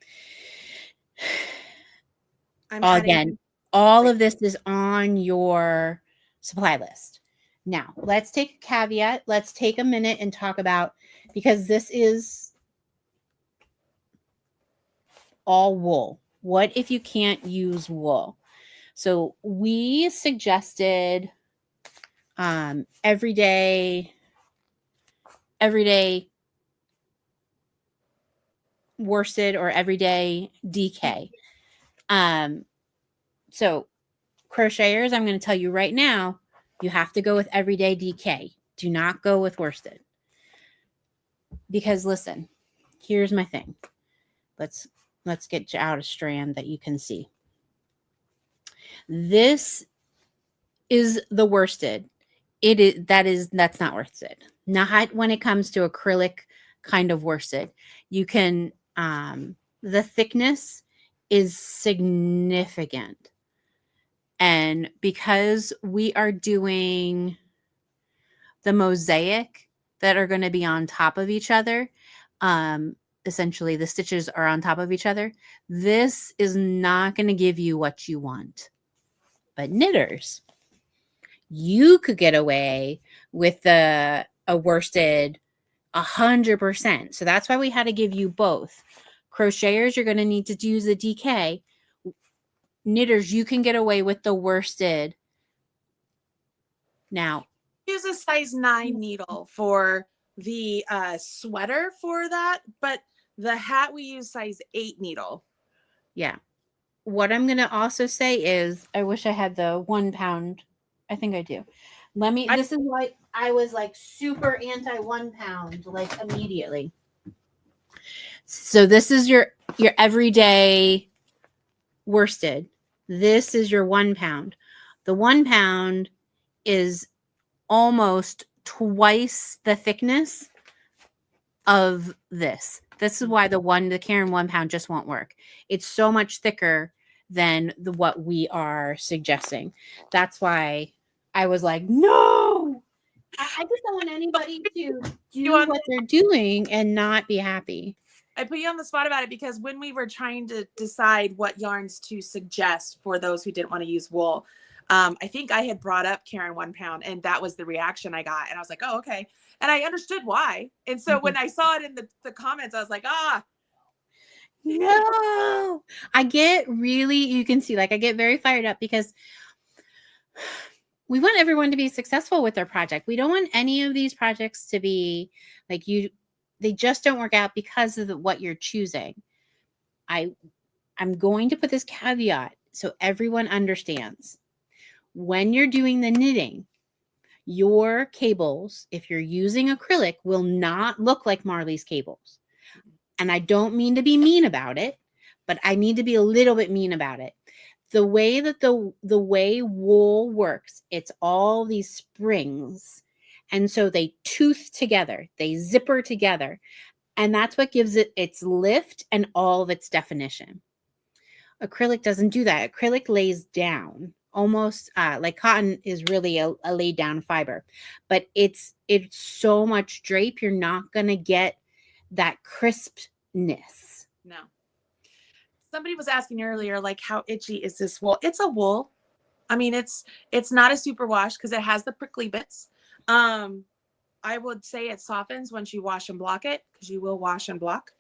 Again, all of this is on your supply list. Now, let's take a caveat. Let's take a minute and talk about, because this is all wool. What if you can't use wool? So we suggested everyday worsted or everyday DK. So crocheters, I'm going to tell you right now, you have to go with everyday DK. Do not go with worsted. Because listen, here's my thing. Let's get you out a strand that you can see. This is the worsted. That's not worsted. Not when it comes to acrylic kind of worsted. You can the thickness is significant. And because we are doing the mosaic that are going to be on top of each other, essentially the stitches are on top of each other, this is not going to give you what you want. But knitters, you could get away with a worsted 100%. So that's why we had to give you both. Crocheters, you're going to need to use the DK. Knitters, you can get away with the worsted. Now, use a size 9 needle for the sweater for that, but the hat we use size 8 needle. Yeah. What I'm going to also say is, I wish I had the 1 pound. I think I do. This is why I was like super anti 1 pound, like immediately. So this is your everyday worsted. This is your 1 pound. The 1 pound is almost twice the thickness of this. This is why the Caron 1 pound just won't work. It's so much thicker than what we are suggesting. That's why I was like, no, I just don't want anybody to do what they're doing and not be happy. I put you on the spot about it because when we were trying to decide what yarns to suggest for those who didn't want to use wool, I think I had brought up Caron 1 pound and that was the reaction I got. And I was like, oh, okay. And I understood why. And so when I saw it in the comments, I was like, no. I get really, you can see, like, I get very fired up because we want everyone to be successful with their project. We don't want any of these projects to be like they just don't work out because of what you're choosing. I'm going to put this caveat so everyone understands. When you're doing the knitting, your cables, if you're using acrylic, will not look like Marley's cables. And I don't mean to be mean about it, but I need to be a little bit mean about it. The way that the way wool works, it's all these springs. And so they tooth together, they zipper together. And that's what gives it its lift and all of its definition. Acrylic doesn't do that. Acrylic lays down almost like cotton is really a laid down fiber, but it's so much drape, you're not going to get that crispness. No. Somebody was asking earlier, like, how itchy is this wool? It's a wool. I mean, it's not a super wash because it has the prickly bits. I would say it softens once you wash and block it, because you will wash and block.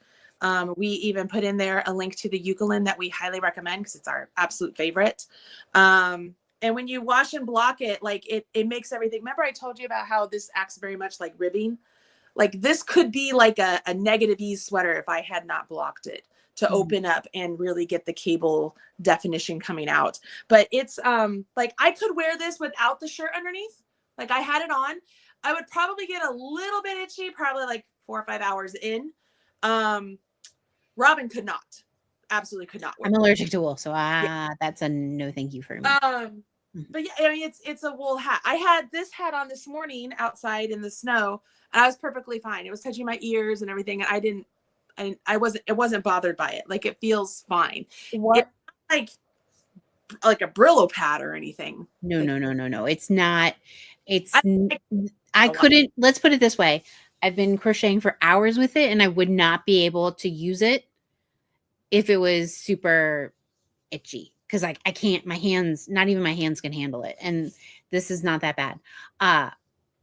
We even put in there a link to the Eucalyptus that we highly recommend because it's our absolute favorite. And when you wash and block it, like it makes everything. Remember I told you about how this acts very much like ribbing? Like this could be like a negative ease sweater if I had not blocked it to open up and really get the cable definition coming out. But it's like I could wear this without the shirt underneath. Like I had it on. I would probably get a little bit itchy, probably like 4 or 5 hours in. Robyn could not. Absolutely could not wear I'm allergic to wool, so that's a no thank you for me. But yeah, I mean it's a wool hat. I had this hat on this morning outside in the snow, and I was perfectly fine. It was touching my ears and everything, and it wasn't bothered by it. Like it feels fine. What? It's like a Brillo pad or anything. No. It's not. I couldn't. Let's put it this way. I've been crocheting for hours with it, and I would not be able to use it if it was super itchy, because I can't. My hands, not even my hands can handle it, and this is not that bad.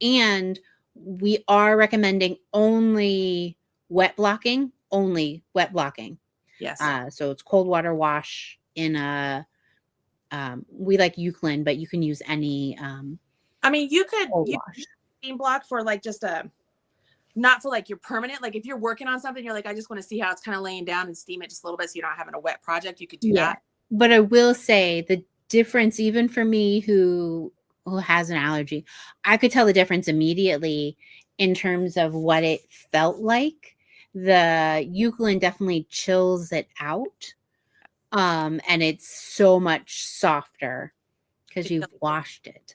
And we are recommending only wet blocking. Only wet blocking. Yes. So it's cold water wash in a. We like Eucalyptus, but you can use any. I mean, you could steam block for like just not for like your permanent. Like if you're working on something, you're like, I just want to see how it's kind of laying down and steam it just a little bit so you're not having a wet project. You could do that. But I will say the difference, even for me who has an allergy, I could tell the difference immediately in terms of what it felt like. The Eucalyptus definitely chills it out. And it's so much softer because you've washed it.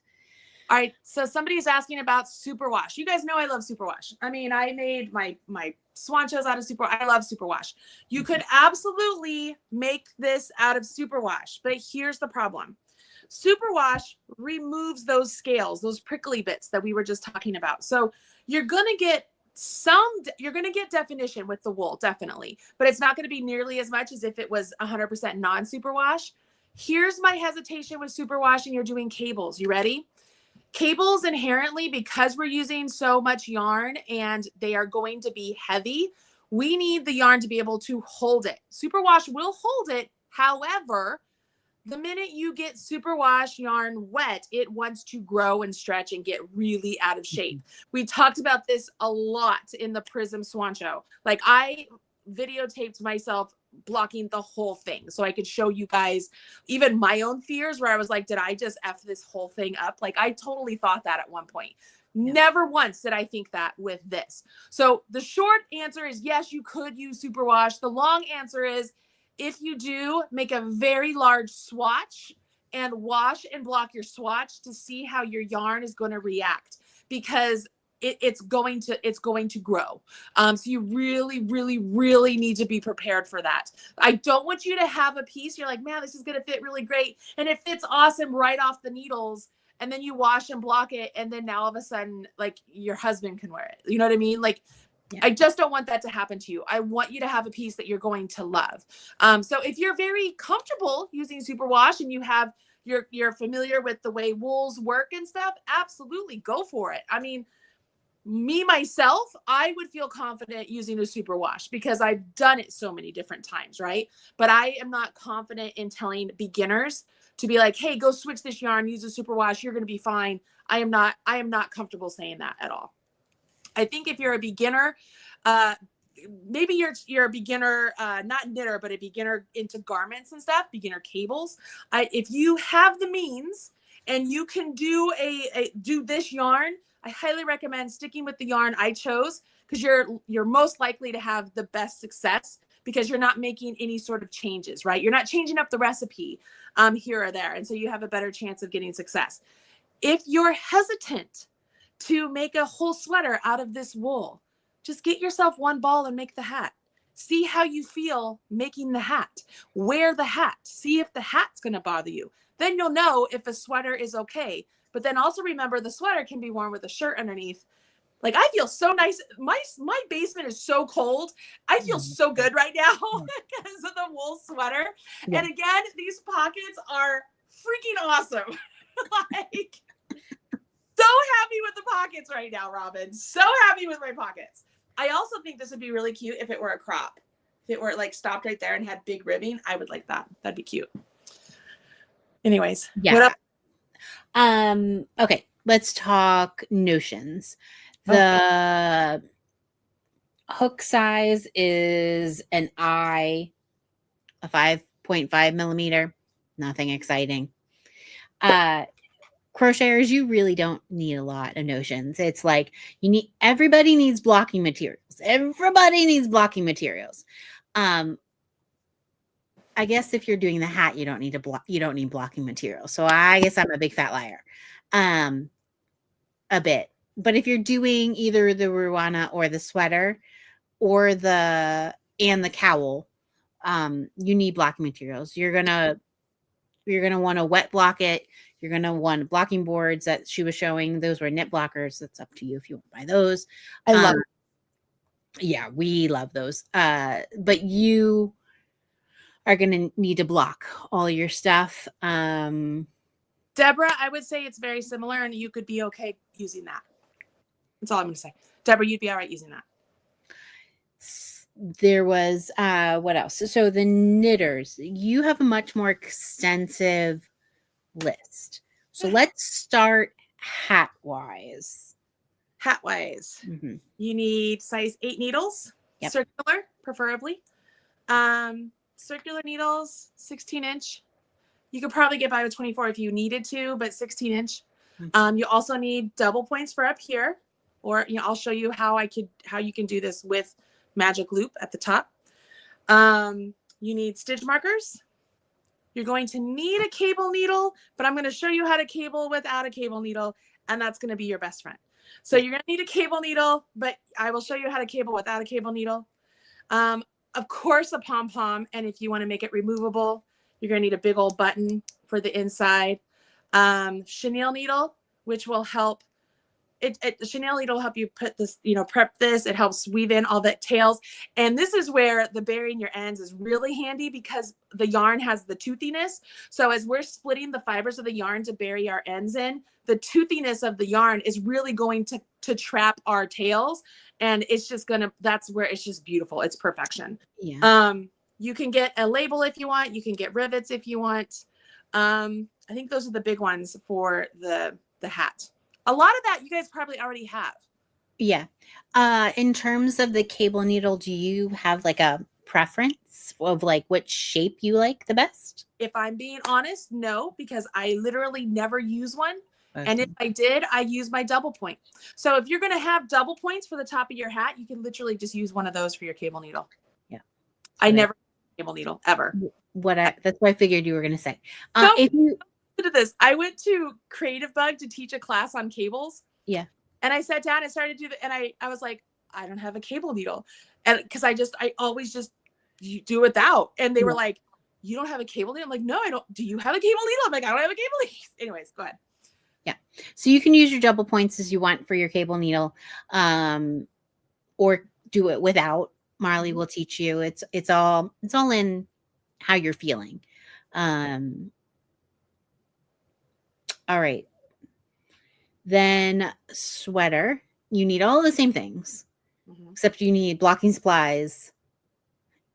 All right. So somebody's asking about superwash. You guys know I love superwash. I mean, I made my swanchos out of superwash. I love superwash. You could absolutely make this out of superwash, but here's the problem. Superwash removes those scales, those prickly bits that we were just talking about. So you're going to get definition with the wool, definitely, but it's not going to be nearly as much as if it was 100% non-superwash. Here's my hesitation with superwash and you're doing cables. You ready? Cables inherently, because we're using so much yarn and they are going to be heavy, we need the yarn to be able to hold it. Superwash will hold it. However, the minute you get superwash yarn wet, it wants to grow and stretch and get really out of shape. We talked about this a lot in the Prism Swancho. Like I videotaped myself blocking the whole thing so I could show you guys even my own fears where I was like, did I just F this whole thing up? Like I totally thought that at one point. Never once did I think that with this. So the short answer is yes, you could use superwash. The long answer is if you do, make a very large swatch and wash and block your swatch to see how your yarn is going to react, because it's going to grow. So you really, really, really need to be prepared for that. I don't want you to have a piece. You're like, man, this is going to fit really great. And it fits awesome right off the needles. And then you wash and block it. And then now all of a sudden, like your husband can wear it. You know what I mean? Like, yeah. I just don't want that to happen to you. I want you to have a piece that you're going to love. So if you're very comfortable using superwash and you're familiar with the way wools work and stuff, absolutely go for it. I mean, me, myself, I would feel confident using a superwash because I've done it so many different times, right? But I am not confident in telling beginners to be like, hey, go switch this yarn, use a superwash, you're going to be fine. I am not comfortable saying that at all. I think if you're a beginner, maybe you're a beginner, not knitter, but a beginner into garments and stuff, beginner cables. If you have the means and you can do do this yarn, I highly recommend sticking with the yarn I chose because you're most likely to have the best success because you're not making any sort of changes, right? You're not changing up the recipe here or there. And so you have a better chance of getting success. If you're hesitant to make a whole sweater out of this wool, just get yourself one ball and make the hat. See how you feel making the hat. Wear the hat. See if the hat's going to bother you. Then you'll know if a sweater is okay. But then also remember, the sweater can be worn with a shirt underneath. Like, I feel so nice. My basement is so cold. I feel so good right now because of the wool sweater. Yeah. And again, these pockets are freaking awesome. Like, so happy with the pockets right now, Robyn. So happy with my pockets. I also think this would be really cute if it were a crop. If it were like stopped right there and had big ribbing, I would like that. That'd be cute. Anyways. Yeah. What up? Okay. Let's talk notions. The hook size is an I, a 5.5 millimeter. Nothing exciting. Crocheters, you really don't need a lot of notions. It's like everybody needs blocking materials. Everybody needs blocking materials. I guess if you're doing the hat, you don't need blocking materials. So I guess I'm a big fat liar. A bit. But if you're doing either the Ruana or the sweater or the cowl, you need blocking materials. You're gonna want to wet block it. You're going to want blocking boards that she was showing. Those were knit blockers. That's up to you if you want to buy those. I love Yeah, we love those. But you are going to need to block all your stuff. Deborah, I would say it's very similar and you could be okay using that. That's all I'm going to say. Deborah, you'd be all right using that. There was, what else? So the knitters, you have a much more extensive list. So let's start hat wise. Mm-hmm. You need size 8 needles, yep. Circular, preferably. Circular needles, 16-inch. You could probably get by with 24 if you needed to, but 16-inch. Mm-hmm. You also need double points for up here, or I'll show you how you can do this with magic loop at the top. You need stitch markers. You're going to need a cable needle, but I'm going to show you how to cable without a cable needle, and that's going to be your best friend. So you're going to need a cable needle, but I will show you how to cable without a cable needle. Of course, a pom-pom, and if you want to make it removable, you're going to need a big old button for the inside. Chenille needle, which will help. The chenille needle will help you put this, prep this. It helps weave in all the tails. And this is where the burying your ends is really handy because the yarn has the toothiness. So as we're splitting the fibers of the yarn to bury our ends in, the toothiness of the yarn is really going to trap our tails. And it's just that's where it's just beautiful. It's perfection. Yeah. You can get a label if you want. You can get rivets if you want. I think those are the big ones for the hat. A lot of that you guys probably already have. Yeah. In terms of the cable needle, do you have like a preference of like which shape you like the best? If I'm being honest, no, because I literally never use one. Okay. And if I did, I use my double point. So if you're going to have double points for the top of your hat, you can literally just use one of those for your cable needle. Yeah. I never use cable needle ever. That's what I figured you were going to say. If you to this, I went to Creative Bug to teach a class on cables. Yeah. And I sat down and started to do and I was like, I don't have a cable needle. And because I always just do without. And they were like, you don't have a cable needle? I'm like, no, I don't. Do you have a cable needle? I'm like, I don't have a cable needle. Anyways, go ahead. Yeah. So you can use your double points as you want for your cable needle. Or do it without. Marley will teach you. It's all in how you're feeling. All right. Then sweater, you need all the same things, except you need blocking supplies.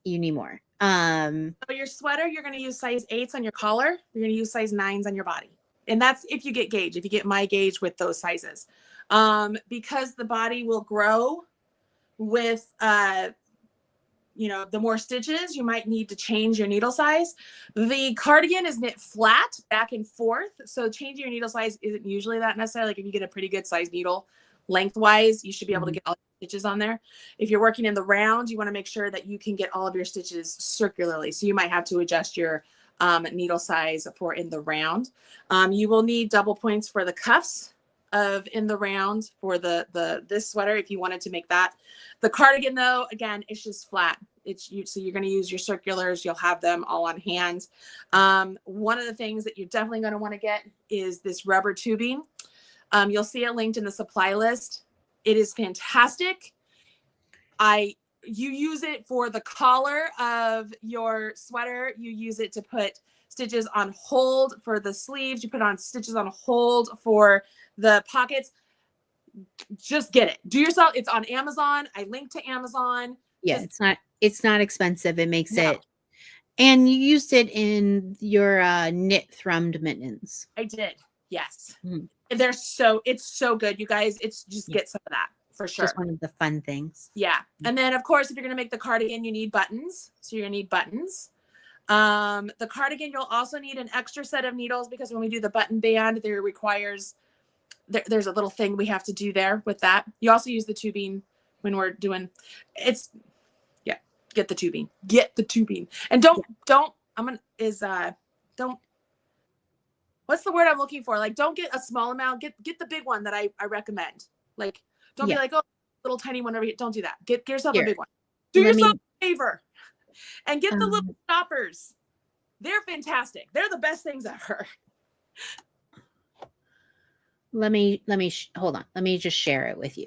You need more. So your sweater, you're going to use size 8s on your collar. You're going to use size 9s on your body. And that's if you get gauge, if you get my gauge with those sizes. Because the body will grow with, the more stitches, you might need to change your needle size. The cardigan is knit flat back and forth. So changing your needle size isn't usually that necessary. Like if you get a pretty good size needle lengthwise, you should be able to get all the stitches on there. If you're working in the round, you want to make sure that you can get all of your stitches circularly. So you might have to adjust your needle size for in the round. You will need double points for the cuffs of in the round for this sweater if you wanted to make that. The cardigan though, again, it's just flat. So you're going to use your circulars. You'll have them all on hand. One of the things that you're definitely going to want to get is this rubber tubing. You'll see it linked in the supply list. It is fantastic. You use it for the collar of your sweater. You use it to put stitches on hold for the sleeves. You put on stitches on hold for the pockets. Just get it. Do yourself. It's on Amazon. I linked to Amazon. Yeah, it's not expensive. It makes it. And you used it in your knit thrummed mittens. I did. Yes. It's so good, you guys. It's just get some of that for sure. Just one of the fun things. Yeah. And then of course, if you're going to make the cardigan, you need buttons. So you're going to need buttons. The cardigan, you'll also need an extra set of needles because when we do the button band, there's a little thing we have to do there with that. You also use the tubing when we're doing get the tubing, and don't, what's the word I'm looking for? Like, don't get a small amount, get the big one that I recommend. Like, don't be like, oh, little tiny one over here. Don't do that. Get yourself a big one. Do yourself a favor and get the little stoppers. They're fantastic. They're the best things ever. Let me hold on. Let me just share it with you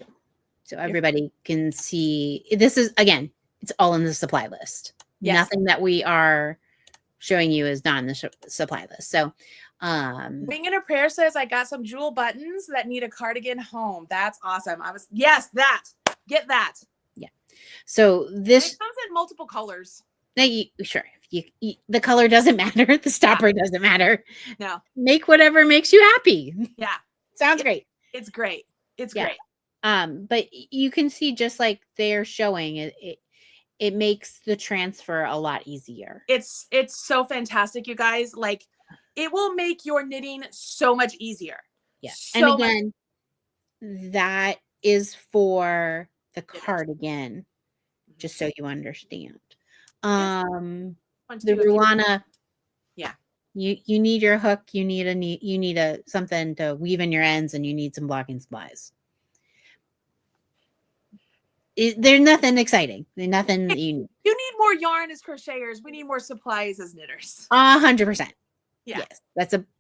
so everybody can see. This is, again, it's all in the supply list. Yes. Nothing that we are showing you is not in the supply list. So, Wing in a Prayer says, I got some jewel buttons that need a cardigan home. That's awesome. Get that. Yeah. So this comes in multiple colors. Sure. The color doesn't matter. The stopper doesn't matter. No. Make whatever makes you happy. Yeah. Sounds great. It's great. It's great. But you can see, just like they're showing, it makes the transfer a lot easier. It's so fantastic, you guys. Like, it will make your knitting so much easier. Yeah. And again, that is for the cardigan, just so you understand. The Ruana, you need your hook, you need a something to weave in your ends, and you need some blocking supplies. There's nothing exciting. There's nothing you need more yarn as crocheters. We need more supplies as knitters. 100%. Yeah. Yes,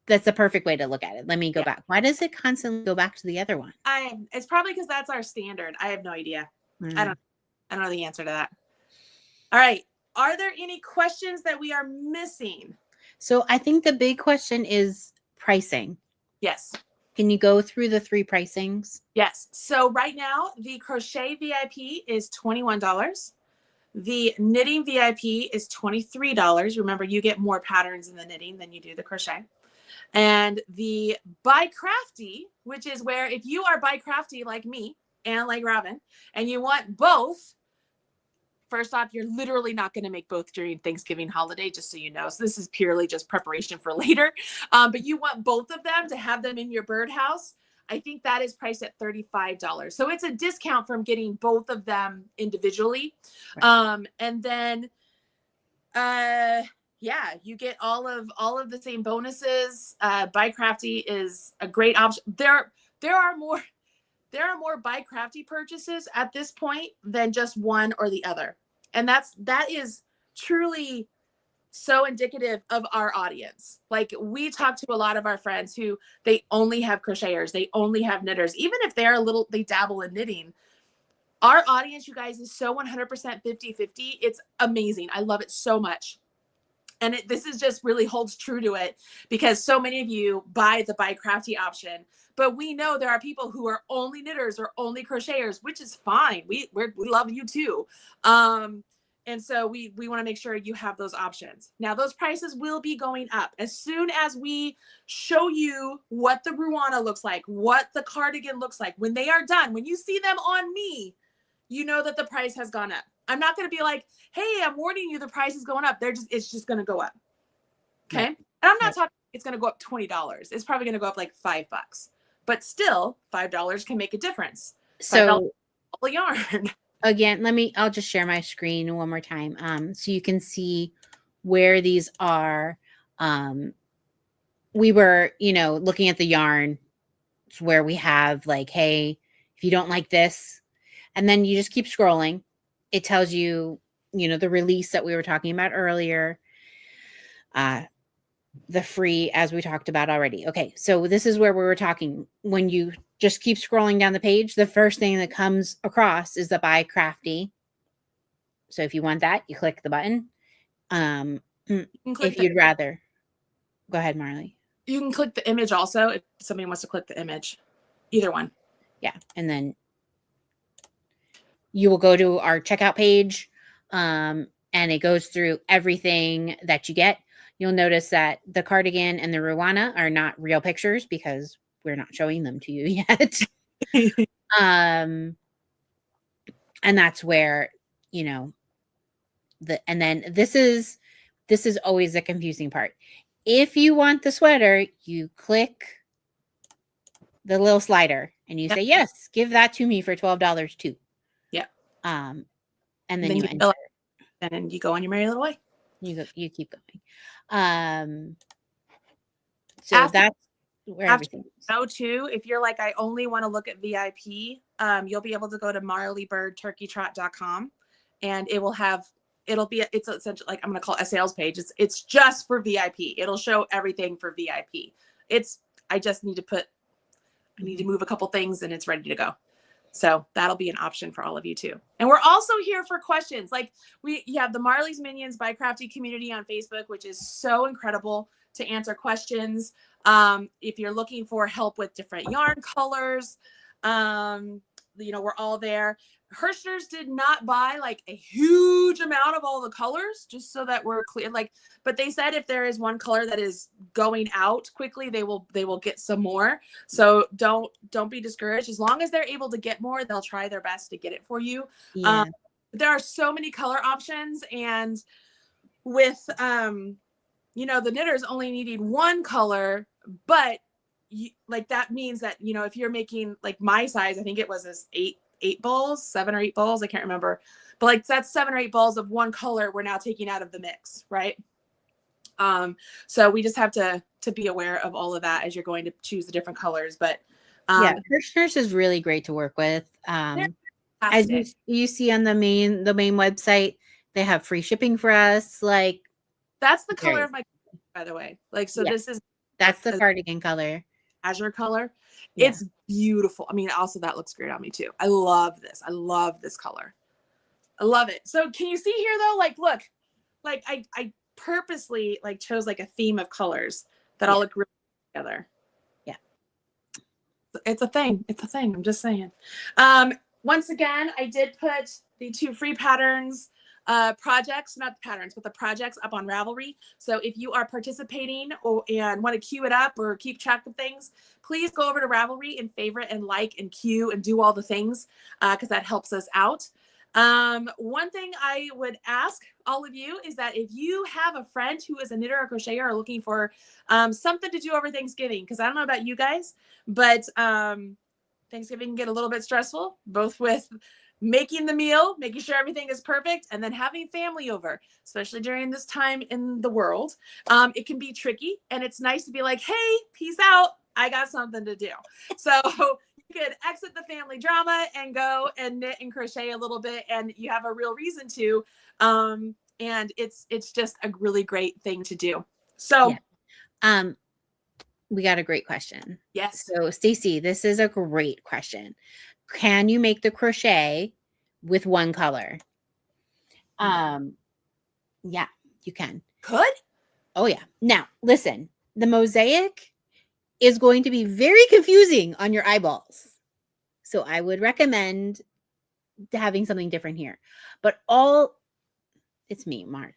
that's a perfect way to look at it. Let me go back. Why does it constantly go back to the other one? It's probably because that's our standard. I have no idea. I don't know the answer to that. All right. Are there any questions that we are missing? So I think the big question is pricing. Yes. Can you go through the 3 pricings? Yes. So right now, the Crochet VIP is $21. The knitting VIP is $23. Remember, you get more patterns in the knitting than you do the crochet. And the By Crafty, which is where if you are By Crafty like me and like Robyn, and you want both, first off, you're literally not going to make both during Thanksgiving holiday, just so you know. So this is purely just preparation for later. But you want both of them to have them in your birdhouse. I think that is priced at $35. So it's a discount from getting both of them individually. Right. And then, you get all of the same bonuses. By Crafty is a great option. There are more By Crafty purchases at this point than just one or the other. And that is truly so indicative of our audience. Like, we talk to a lot of our friends who they only have crocheters, they only have knitters, even if they dabble in knitting. Our audience, you guys, is so 100% 50-50. It's amazing. I love it so much. And this is just really holds true to it because so many of you buy the By Crafty option, but we know there are people who are only knitters or only crocheters, which is fine. We love you too. And so we want to make sure you have those options. Now, those prices will be going up as soon as we show you what the Ruana looks like, what the cardigan looks like. When they are done, when you see them on me, you know that the price has gone up. I'm not going to be like, hey, I'm warning you, the price is going up. It's just going to go up. Okay. Right. And I'm not talking, it's going to go up $20. It's probably going to go up like $5. but still $5 can make a difference. So all yarn. Again, I'll just share my screen one more time. So you can see where these are. We were, looking at the yarn where we have like, hey, if you don't like this, and then you just keep scrolling. It tells you, the release that we were talking about earlier. The free, as we talked about already. Okay, so this is where we were talking. When you just keep scrolling down the page, the first thing that comes across is the Buy Crafty. So if you want that, you click the button. If you'd rather, go ahead, Marley. You can click the image also if somebody wants to click the image. Either one. Yeah, and then you will go to our checkout page, and it goes through everything that you get. You'll notice that the cardigan and the Ruana are not real pictures because we're not showing them to you yet. And that's where, and then this is always the confusing part. If you want the sweater, you click the little slider and you say, yes, give that to me for $12 too. Yeah. And then you enter. And then you go on your merry little way. You keep going. So that's where everything is. So too, if you're like, I only want to look at VIP, you'll be able to go to marleybirdturkeytrot.com and it's essentially like, I'm going to call it a sales page. It's just for VIP. It'll show everything for VIP. I need to move a couple things and it's ready to go. So that'll be an option for all of you too. And we're also here for questions. Like you have the Marley's Minions by Crafty community on Facebook, which is so incredible to answer questions. If you're looking for help with different yarn colors, we're all there. Hirschner's did not buy like a huge amount of all the colors, just so that we're clear. But they said if there is one color that is going out quickly, they will get some more. So don't be discouraged. As long as they're able to get more, they'll try their best to get it for you. Yeah. There are so many color options, and with the knitters only needing one color, but that means that if you're making like my size, I think it was this 7 or 8 balls, I can't remember, but that's 7 or 8 balls of one color we're now taking out of the mix, right? So we just have to be aware of all of that as you're going to choose the different colors. But Hirschner's is really great to work with. As you see on the main website, they have free shipping for us. Like that's the color of my, by the way. That's the cardigan color. Azure color. Yeah. It's beautiful. I mean, also that looks great on me too. I love this. I love this color. I love it. So can you see here though? Look, I purposely chose a theme of colors that all look really together. Yeah. It's a thing. I'm just saying. Once again, I did put the 2 free patterns, projects, not the patterns, but the projects up on Ravelry. So if you are participating and want to queue it up or keep track of things, please go over to Ravelry and favorite and like and queue and do all the things because that helps us out. One thing I would ask all of you is that if you have a friend who is a knitter or crocheter or looking for something to do over Thanksgiving, because I don't know about you guys, but Thanksgiving can get a little bit stressful, both with making the meal, making sure everything is perfect, and then having family over, especially during this time in the world. It can be tricky, and it's nice to be like, hey, peace out. I got something to do. So you could exit the family drama and go and knit and crochet a little bit, and you have a real reason to. And it's just a really great thing to do. So we got a great question. Yes. So Stacy, this is a great question. Can you make the crochet with one color? Yeah, you can. Could? Oh yeah. Now, listen, the mosaic is going to be very confusing on your eyeballs. So I would recommend having something different here. But it's me, Marley.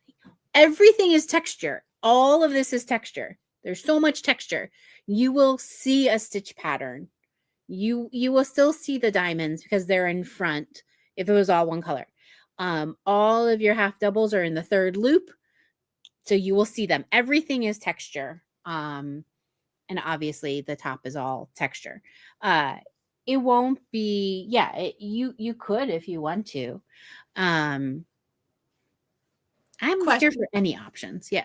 Everything is texture. All of this is texture. There's so much texture. You will see a stitch pattern. You will still see the diamonds because they're in front if it was all one color. All of your half doubles are in the third loop. So you will see them. Everything is texture. and obviously the top is all texture. It won't be, you could if you want to. I'm here Question: for any options. Yeah.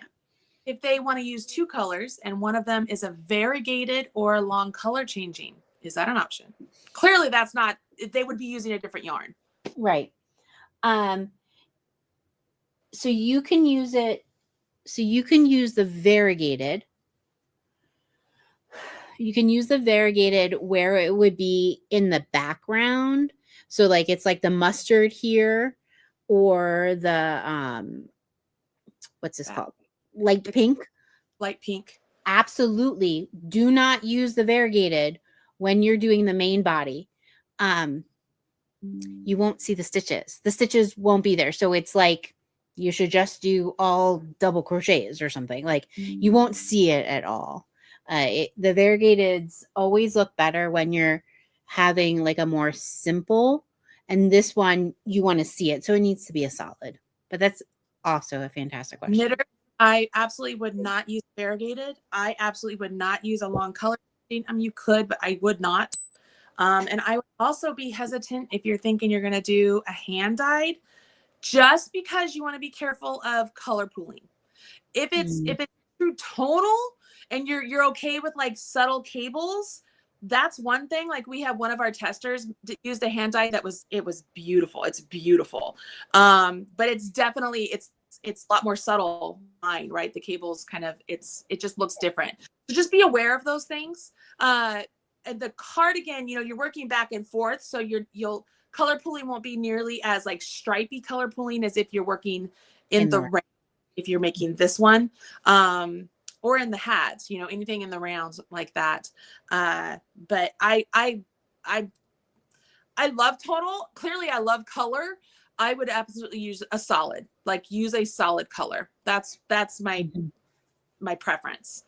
if they want to use 2 colors and one of them is a variegated or a long color changing, is that an option? Clearly that's not, they would be using a different yarn. Right. So you can use it. So you can use the variegated. You can use the variegated where it would be in the background. So like it's like the mustard here, or the what's this called? Light pink. Light pink. Absolutely. Do not use the variegated when you're doing the main body. You won't see the stitches. The stitches won't be there. So it's like you should just do all double crochets or something. Like you won't see it at all. The variegateds always look better when you're having like a more simple, and this one you want to see it. So it needs to be a solid. But that's also a fantastic question. Knitter, I absolutely would not use variegated. I absolutely would not use a long color. I mean, you could, but I would not. And I would also be hesitant if you're thinking you're going to do a hand dyed, just because you want to be careful of color pooling. If it's true tonal and you're okay with like subtle cables, that's one thing. Like we have one of our testers used a hand dye that was beautiful. It's beautiful. But it's definitely it's a lot more subtle line, right? The cables kind of it just looks different. So just be aware of those things. And the cardigan, you're working back and forth, so you'll color pooling won't be nearly as like stripy color pooling as if you're working in the round, if you're making this one, or in the hats, anything in the rounds like that. But I love tonal. Clearly, I love color. I would absolutely use a solid, use a solid color. That's my preference.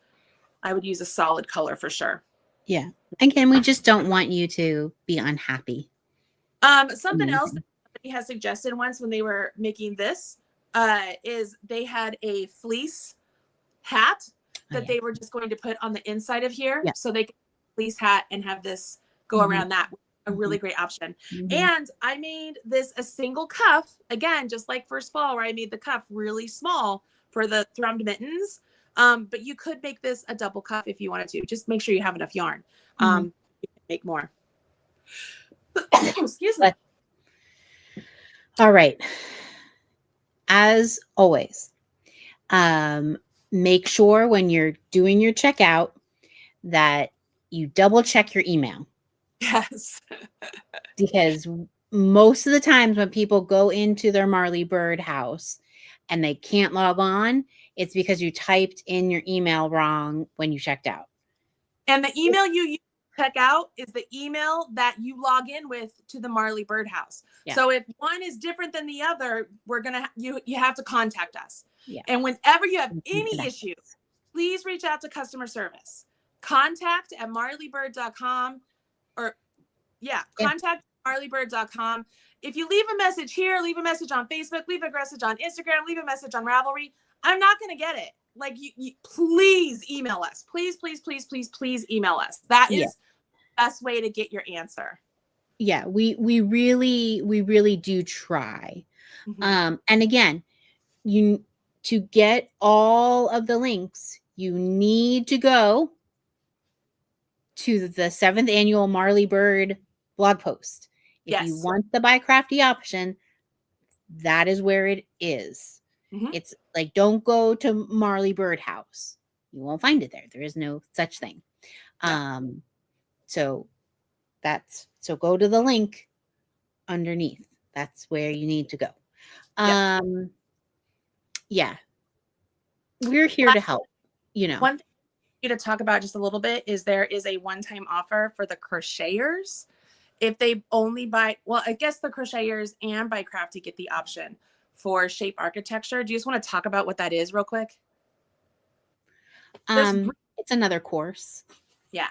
I would use a solid color for sure. Yeah. Again, we just don't want you to be unhappy. Something else that somebody has suggested once when they were making this is they had a fleece hat that they were just going to put on the inside of here. Yeah. So they could fleece hat and have this go around that. A really great option. And I made this a single cuff, again, just like first fall, where I made the cuff really small for the thrummed mittens. But you could make this a double cuff if you wanted to. Just make sure you have enough yarn. You can make more. Excuse me. All right. As always, make sure when you're doing your checkout that you double check your email. Yes. Because most of the times when people go into their Marley Bird house and they can't log on, it's because you typed in your email wrong when you checked out. And the email you use to check out is the email that you log in with to the Marley Bird house. Yeah. So if one is different than the other, you have to contact us. Yeah. And whenever you have any issues, please reach out to customer service. Contact@marleybird.com contact marleybird.com. If you leave a message here, leave a message on Facebook, leave a message on Instagram, leave a message on Ravelry, I'm not going to get it. Like you please email us. Please email us. That is the best way to get your answer. Yeah, we really do try. And again, to get all of the links, you need to go to the 7th annual Marley Bird blog post. If you want the Buy Crafty option, that is where it is. It's like, don't go to Marley Bird house. You won't find it there. There is no such thing. So go to the link underneath. That's where you need to go. We're here to help. One thing to talk about just a little bit is there is a one-time offer for the crocheters. If they only buy, I guess the crocheters and Buy Crafty get the option for shape architecture. Do you just want to talk about what that is real quick? It's another course. Yeah.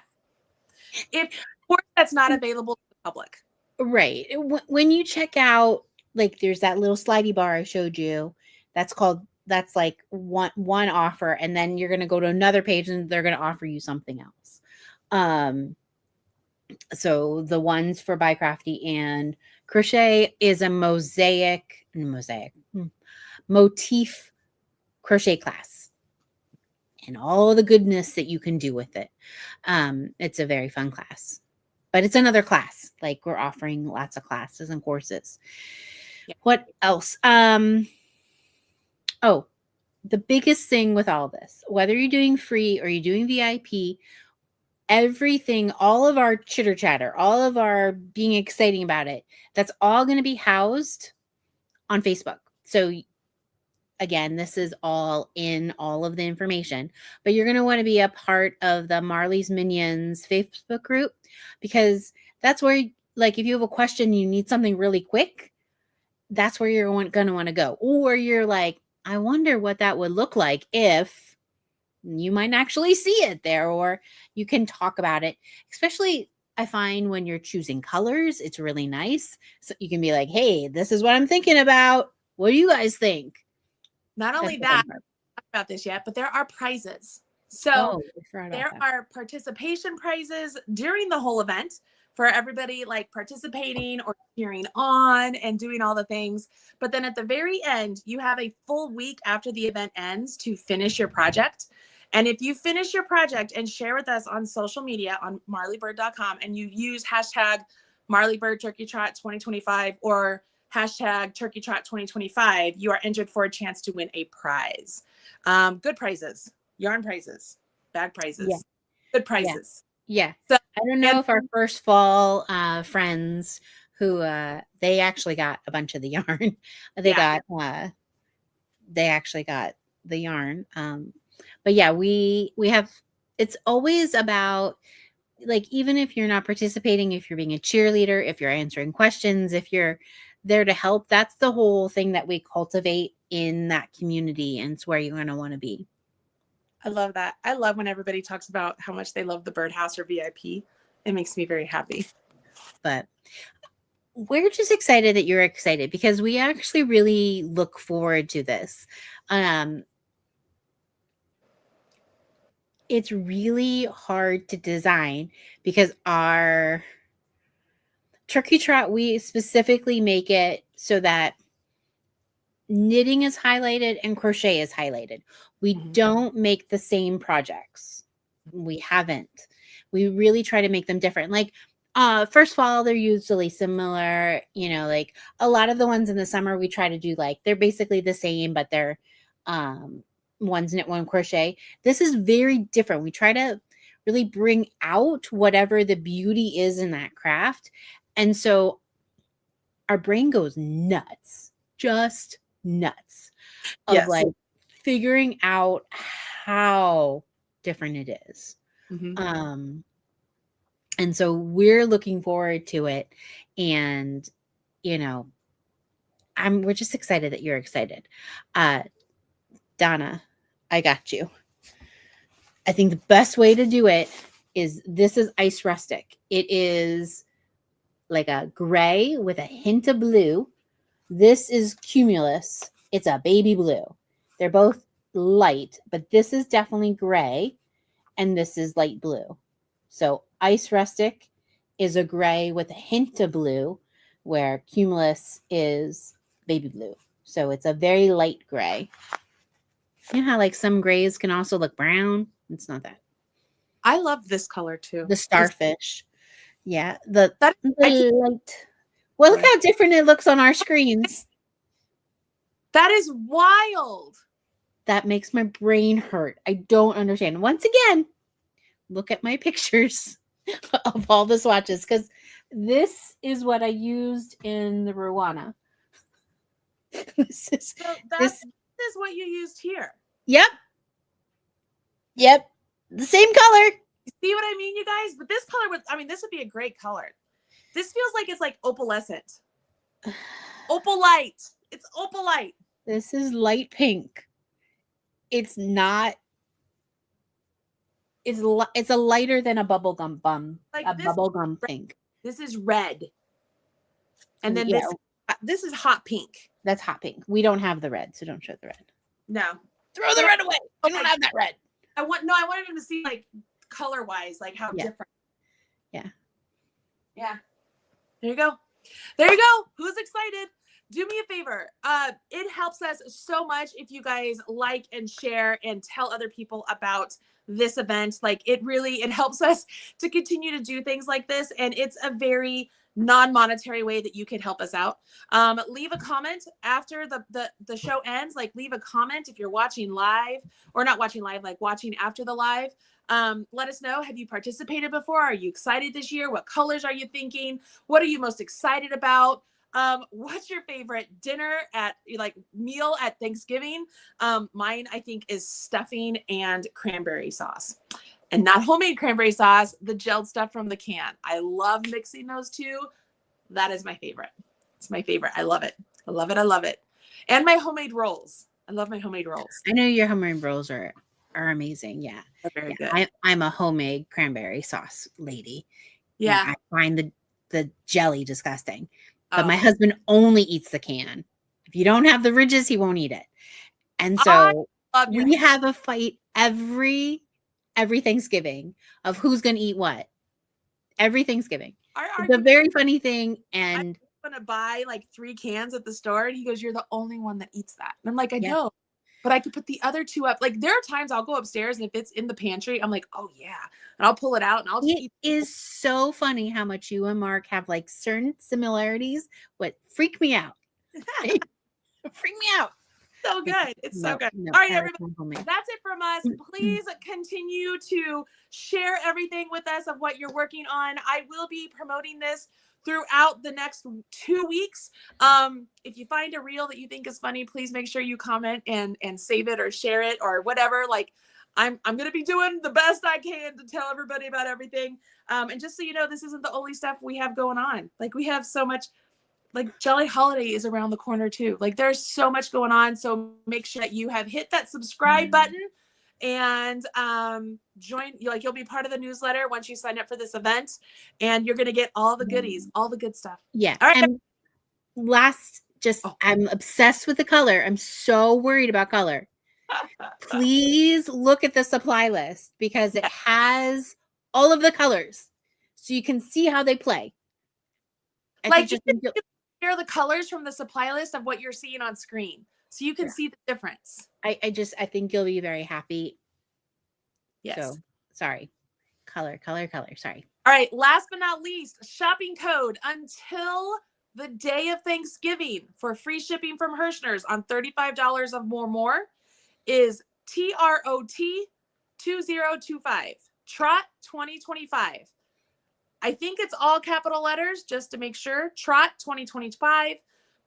It's a course that's not available to the public. Right. When you check out, like there's that little slidey bar I showed you. That's called that's like one offer, and then you're going to go to another page and they're going to offer you something else. So the ones for By Crafty and Crochet is a motif crochet class, and all the goodness that you can do with it. It's a very fun class, but it's another class. Like, we're offering lots of classes and courses. Yeah. What else? Oh, the biggest thing with all this, whether you're doing free or you're doing VIP, everything, all of our chitter chatter, all of our being exciting about it, that's all going to be housed on Facebook. So again, this is all in all of the information, but you're going to want to be a part of the Marley's Minions Facebook group, because that's where, like, if you have a question, you need something really quick, that's where you're going to want to go. Or you're like, I wonder what that would look like if, you might actually see it there, or you can talk about it. Especially, I find when you're choosing colors, it's really nice. So you can be like, hey, this is what I'm thinking about. What do you guys think? Not only that, I'm not about this yet, but there are prizes. So there are participation prizes during the whole event for everybody, like participating or cheering on and doing all the things. But then at the very end, you have a full week after the event ends to finish your project. And if you finish your project and share with us on social media on marleybird.com, and you use hashtag Marleybird Turkey Trot 2025 or hashtag Turkey Trot 2025, you are entered for a chance to win a prize. Good prizes, yarn prizes, bag prizes, good prizes. Yeah. So, I don't know if our first fall friends who they actually got a bunch of the yarn. They actually got the yarn. But yeah, we have, it's always about, like, even if you're not participating, if you're being a cheerleader, if you're answering questions, if you're there to help, that's the whole thing that we cultivate in that community, and it's where you're going to want to be. I love that. I love when everybody talks about how much they love the Birdhouse or VIP. It makes me very happy. But we're just excited that you're excited, because we actually really look forward to this. It's really hard to design because our Turkey Trot, we specifically make it so that knitting is highlighted and crochet is highlighted. We don't make the same projects. We haven't. We really try to make them different. Like, first of all, they're usually similar. You know, like a lot of the ones in the summer, we try to do, like, they're basically the same, but they're one's knit, one crochet. This is very different. We try to really bring out whatever the beauty is in that craft. And so our brain goes nuts, just nuts, of like figuring out how different it is. And so we're looking forward to it. And, you know, we're just excited that you're excited. Donna, I got you. I think the best way to do it is, this is Ice Rustic. It is like a gray with a hint of blue. This is Cumulus. It's a baby blue. They're both light, but this is definitely gray and this is light blue. So Ice Rustic is a gray with a hint of blue, where Cumulus is baby blue. So it's a very light gray. You know how, like, some grays can also look brown? It's not that. I love this color too. The starfish. Yeah. The light. Well, look how different it looks on our screens. That is wild. That makes my brain hurt. I don't understand. Once again, look at my pictures of all the swatches, because this is what I used in the Rwana. This is what you used here. Yep. The same color. You see what I mean, you guys? But this color this would be a great color. This feels like it's like opalescent. Opal light. It's opal light. This is light pink. It's not. It's a lighter than a bubblegum bum. Like a bubblegum pink. This is red. And then this is hot pink. That's hot pink. We don't have the red, so don't show the red. No. Throw the red away. I don't have that red. I wanted them to see like color wise, like how different. Yeah. Yeah. There you go. There you go. Who's excited? Do me a favor. It helps us so much if you guys like and share and tell other people about this event. Like it helps us to continue to do things like this. And it's a very non-monetary way that you can help us out. Leave a comment after the show ends. Like leave a comment if you're watching live or not watching live, like watching after the live. Let us know. Have you participated before? Are you excited this year? What colors are you thinking? What are you most excited about? What's your favorite dinner meal at Thanksgiving? Mine, I think, is stuffing and cranberry sauce. And not homemade cranberry sauce, the gelled stuff from the can. I love mixing those two. That is my favorite. It's my favorite. I love it. I love it. I love it. And my homemade rolls. I love my homemade rolls. I know your homemade rolls are amazing. Yeah. They're very good. I'm a homemade cranberry sauce lady. Yeah. I find the jelly disgusting. But my husband only eats the can. If you don't have the ridges, he won't eat it. And so we have a fight every Thanksgiving of who's going to eat what. Every Thanksgiving. It's a very funny thing. And I'm going to buy like 3 cans at the store. And he goes, "You're the only one that eats that." And I'm like, I know. But I could put the other 2 up. Like there are times I'll go upstairs and if it's in the pantry, I'm like, oh yeah. And I'll pull it out and I'll just eat. It is so funny how much you and Mark have like certain similarities. What freak me out. Freak me out. So good. It's so good. All right, everybody. That's it from us. Please continue to share everything with us of what you're working on. I will be promoting this throughout the next 2 weeks. If you find a reel that you think is funny, please make sure you comment and save it or share it or whatever. Like I'm going to be doing the best I can to tell everybody about everything. And just so you know, this isn't the only stuff we have going on. Like we have so much, like Jolly Holiday is around the corner too. Like there's so much going on. So make sure that you have hit that subscribe button and join. You'll be part of the newsletter once you sign up for this event, and you're going to get all the goodies, all the good stuff. Yeah. All right. And I'm obsessed with the color. I'm so worried about color. Please look at the supply list because it has all of the colors so you can see how they play. You can compare the colors from the supply list of what you're seeing on screen so you can see the difference. I think you'll be very happy. Yes. So sorry. Color. Sorry. All right. Last but not least, shopping code until the day of Thanksgiving for free shipping from Hirschner's on $35 of more is TROT 2025. Trot 2025. I think it's all capital letters just to make sure. Trot 2025.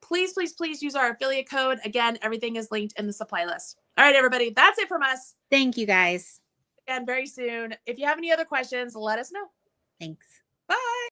Please, please, please use our affiliate code. Again, everything is linked in the supply list. All right, everybody. That's it from us. Thank you, guys. Again, very soon. If you have any other questions, let us know. Thanks. Bye.